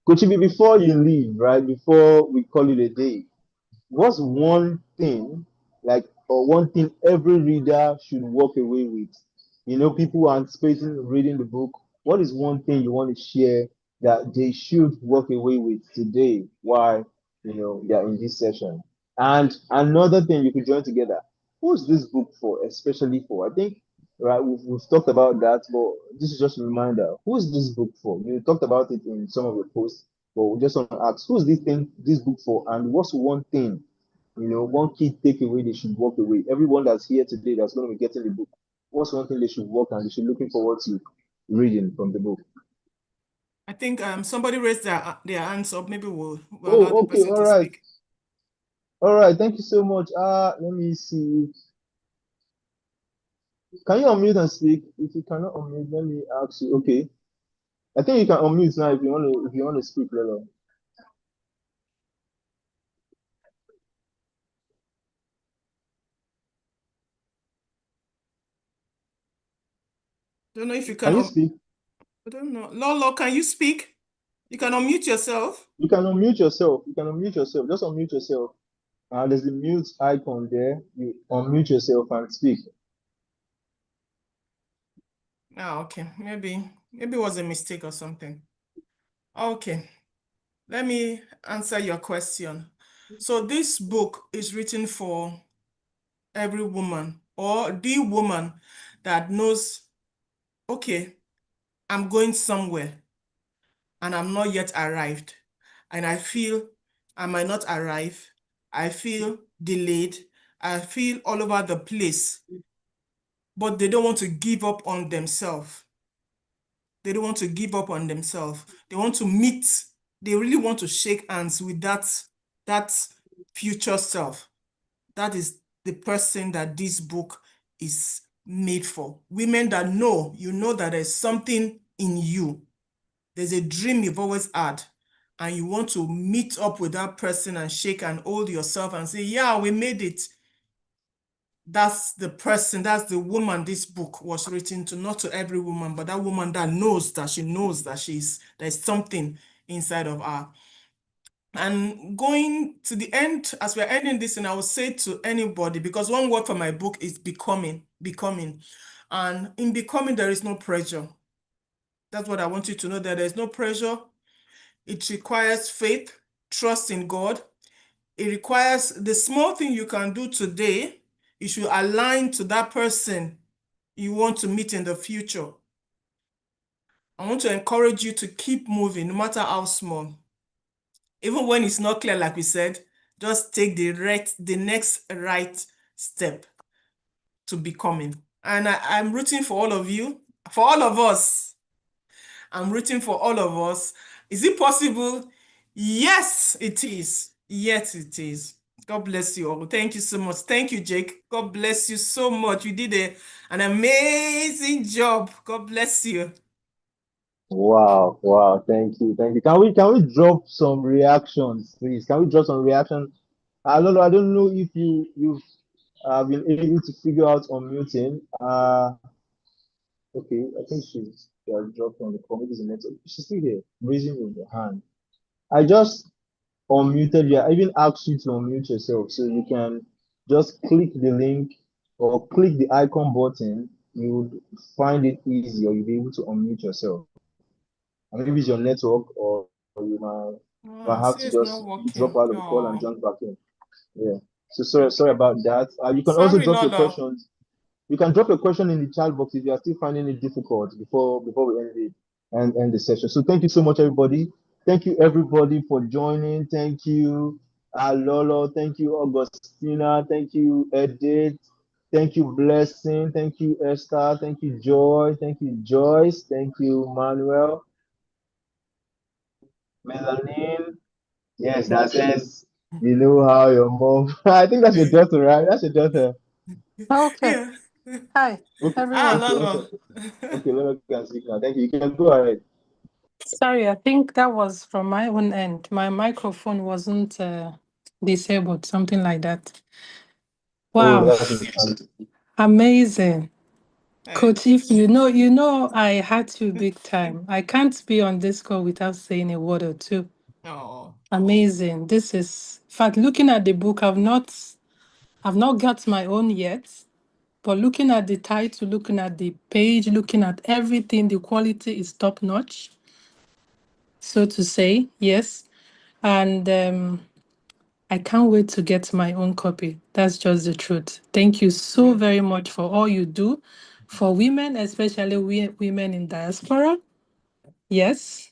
Coach Ibi, before you leave, right, before we call it a day, what's one thing, or one thing every reader should walk away with? People are anticipating reading the book. What is one thing you want to share that they should walk away with today while they're in this session? And another thing you could join together. Who's this book for, especially for? I think, right, we've talked about that, but this is just a reminder. Who's this book for? You talked about it in some of your posts, but we just want to ask, who's this book for, and what's one thing, one key takeaway they should walk away? Everyone that's here today that's going to be getting the book, what's one thing they should work and they should looking forward to reading from the book? I think somebody raised their hands up. Maybe we'll allow the Oh, okay, person all to right. speak. All right, thank you so much. Let me see. Can you unmute and speak? If you cannot unmute, let me ask you. Okay. I think you can unmute now if you want to speak, Lolo. Don't know if you Can you speak? I don't know. Lolo, can you speak? You can unmute yourself. You can unmute yourself. You can unmute yourself. Just unmute yourself. There's the mute icon there. You unmute yourself and speak. Oh, okay. Maybe it was a mistake or something. Okay. Let me answer your question. So this book is written for every woman or the woman that knows, okay, I'm going somewhere and I'm not yet arrived. And I feel I might not arrive. I feel delayed. I feel all over the place, but they don't want to give up on themselves. They don't want to give up on themselves. They want to meet, they really want to shake hands with that future self. That is the person that this book is made for. Women that know, you know that there's something in you. There's a dream you've always had, and you want to meet up with that person and shake and hold yourself and say, yeah, we made it. That's the person, that's the woman this book was written to, not to every woman, but that woman that knows that there's something inside of her. And going to the end, as we're ending this, and I will say to anybody, because one word for my book is becoming. And in becoming, there is no pressure. That's what I want you to know, that there's no pressure. It requires faith, trust in God. It requires the small thing you can do today, you should align to that person you want to meet in the future. I want to encourage you to keep moving, no matter how small. Even when it's not clear, like we said, just take the next right step to becoming. And I'm rooting for all of you, for all of us. I'm rooting for all of us. Is it possible? Yes, it is. Yes, it is. God bless you all. Thank you so much. Thank you, Jake. God bless you so much. You did an amazing job. God bless you. Wow, wow, thank you, thank you. Can we drop some reactions, please? Can we drop some reactions? I don't know if you've been able to figure out unmuting. Okay, I think she has dropped on the call. Maybe it's a network. She's still here, raising your hand. I just unmuted you. I even asked you to unmute yourself, so you can just click the link or click the icon button. You would find it easy, or you'll be able to unmute yourself. And maybe it's your network, or you might Oh, have see, to it's not just drop working. out of the call and Oh, jump back in. Yeah. So sorry okay. about that. You can also Sorry, drop your Lolo. questions. You can drop your question in the chat box if you are still finding it difficult before we end it and end the session. So thank you so much, everybody. Thank you everybody for joining. Thank you, Lolo. Thank you, Augustina. Thank you, Edith. Thank you, Blessing. Thank you, Esther. Thank you, Joy. Thank you, Joyce. Thank you, Manuel. Melanin. Yes, that says, you know how your mom. I think that's your daughter, right? That's your daughter. Okay. Yeah. Hi, Okay, Ah, everyone. okay, okay. Lolo. Okay, Lola can speak now. Thank you. You can go ahead. Sorry, I think that was from my own end. My microphone wasn't disabled, something like that. Oh, Wow, that's interesting. amazing. Eh, Coach, if I had you big time. I can't be on this call without saying a word or two. oh, Amazing. This is, in fact, looking at the book, I've not got my own yet. But looking at the title, looking at the page, looking at everything, the quality is top notch, so to say, yes. And I can't wait to get my own copy. That's just the truth. Thank you so mm, very much for all you do for women, especially women in diaspora. Yes.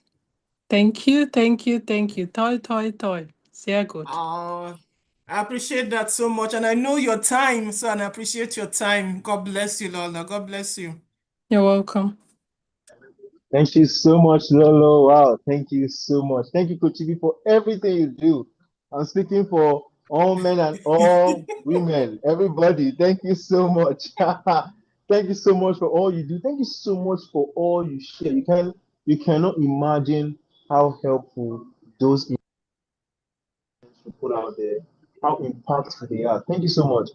Thank you, thank you, thank you. Toy, toy, toy. Sehr good. oh, I appreciate that so much. And I know your time, so and I appreciate your time. God bless you, Lola. God bless you. You're welcome. Thank you so much, Lolo. Wow, thank you so much. Thank you, Coach Ibi, for everything you do. I'm speaking for all men and all women, everybody. Thank you so much. Thank you so much for all you do. Thank you so much for all you share. You cannot imagine how helpful those you put out there, how impactful they are. Thank you so much.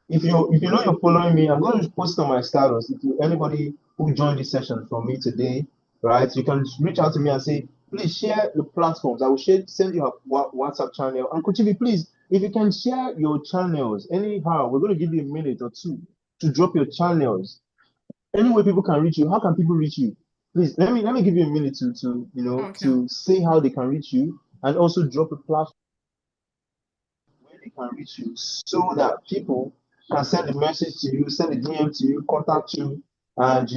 If you know you're following me, I'm going to post on my status. If you anybody who joined this session from me today, right, you can reach out to me and say, please share the platforms. I will send you a WhatsApp channel. And Kuchibi, please, if you can share your channels anyhow, we're going to give you a minute or two to drop your channels. Any way people can reach you. How can people reach you? Please let me give you a minute to Okay. to say how they can reach you and also drop a platform. they can reach you so that people can send a message to you, send a DM to you, contact you, and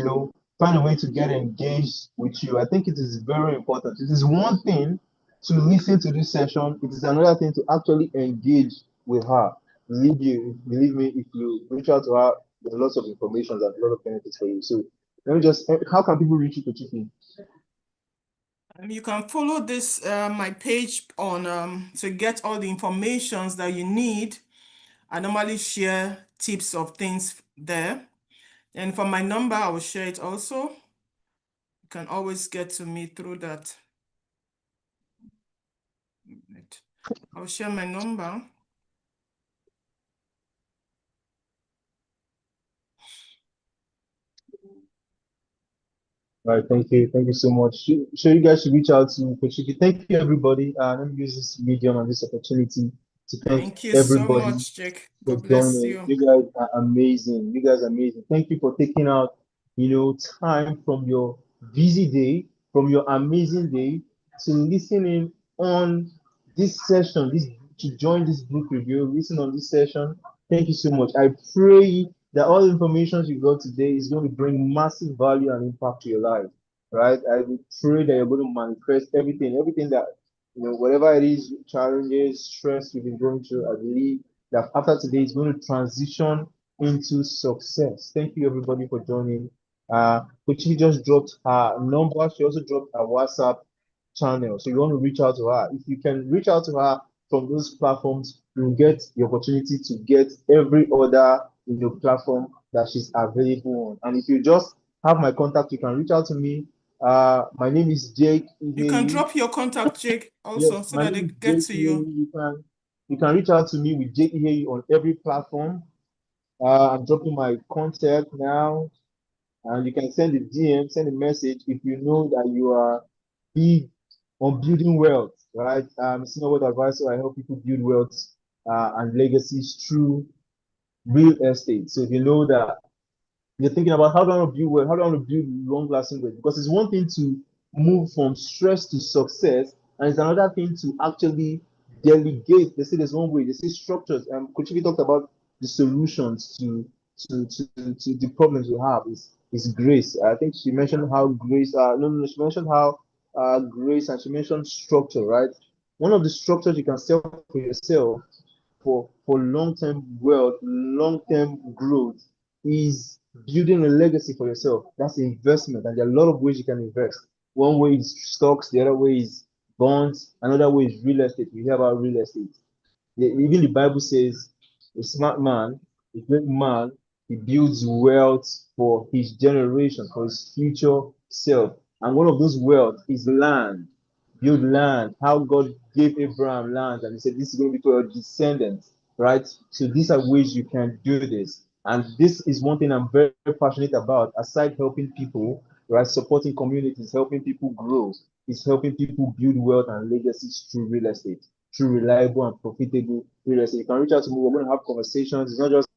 find a way to get engaged with you. I think it is very important. It is one thing to listen to this session, it is another thing to actually engage with her. Believe me, if you reach out to her, there's lots of information and a lot of benefits for you. So let me just, how can people reach you, Kochifi? You can follow this my page on to get all the informations that you need. I normally share tips of things there. And for my number, I will share it also. You can always get to me through that. I'll share my number. All right, thank you. Thank you so much. So you guys should reach out to Kochiki. Thank you, everybody. Let me use this medium and this opportunity to thank Thank you so everybody much, Jake. for God bless joining. you. You guys are amazing. You guys are amazing. Thank you for taking out, time from your busy day, from your amazing day to listen in on this session, to join this book review, listen on this session. Thank you so much. I pray that all the information you got today is going to bring massive value and impact to your life. Right? I would pray that you're going to manifest everything that whatever it is, challenges, stress you've been going through. I believe that after today is going to transition into success. Thank you everybody for joining. Kochi just dropped her number. She also dropped her WhatsApp channel. So you want to reach out to her. If you can reach out to her from those platforms, you'll get the opportunity to get every other platform that she's available on. And if you just have my contact, you can reach out to me. My name is Jake. You can drop your contact, Jake, also, Yes, so my that name they is get Jake. to you. You can reach out to me with Jake on every platform. I'm dropping my contact now, and you can send a DM, send a message if you know that you are big on building wealth, right? I'm a senior wealth advisor. I help people build wealth and legacies through real estate. So if you know that you're thinking about how do I want to build wealth, how do I want to build long-lasting wealth, because it's one thing to move from stress to success, and it's another thing to actually delegate. They say there's one way. They say structures. And Coach Ibi talked about the solutions to the problems we have is grace. I think she mentioned how grace. No, she mentioned how grace, and she mentioned structure. Right. One of the structures you can set for yourself for long-term wealth, long-term growth is building a legacy for yourself. That's investment, and there are a lot of ways you can invest. One way is stocks, the other way is bonds, another way is real estate. We hear about real estate. Even the Bible says a smart man, a great man, he builds wealth for his generation, for his future self. And one of those wealth is land. Build land. How God gave Abraham land, and he said, this is going to be for your descendants, right? So these are ways you can do this. And this is one thing I'm very, very passionate about, aside helping people, right? Supporting communities, helping people grow, is helping people build wealth and legacies through real estate, through reliable and profitable real estate. You can reach out to me. We're going to have conversations. It's not just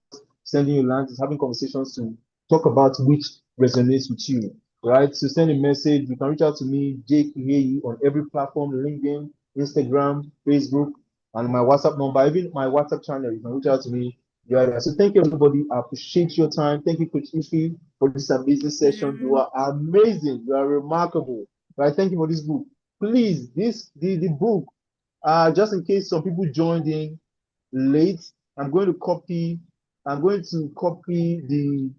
sending you lands, it's having conversations to talk about which resonates with you, right? So send a message. You can reach out to me, Jake Iheyi, on every platform, LinkedIn, Instagram, Facebook, and my WhatsApp number, even my WhatsApp channel. You can reach out to me. So thank you, everybody. I appreciate your time. Thank you, Coach Ifi, for this amazing session. You are amazing. You are remarkable. Right? Thank you for this book. Please, the book, just in case some people joined in late, I'm going to copy the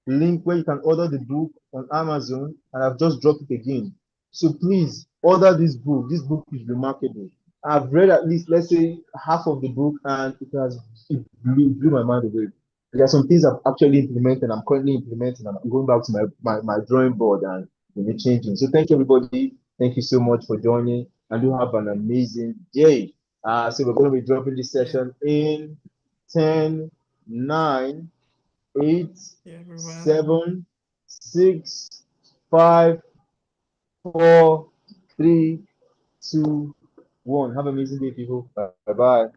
link where you can order the book on Amazon, and I've just dropped it again. So please order this book. This book is remarkable. I've read at least, let's say, half of the book, and it blew my mind away. There are some things I've actually implemented. I'm currently implementing, and I'm going back to my drawing board and changing. So thank you, everybody. Thank you so much for joining, and do have an amazing day. So we're going to be dropping this session in 10, 9, 8, Yeah, everyone. 7, 6, 5, 4, 3, 2, 1. Have an amazing day, people. Bye bye.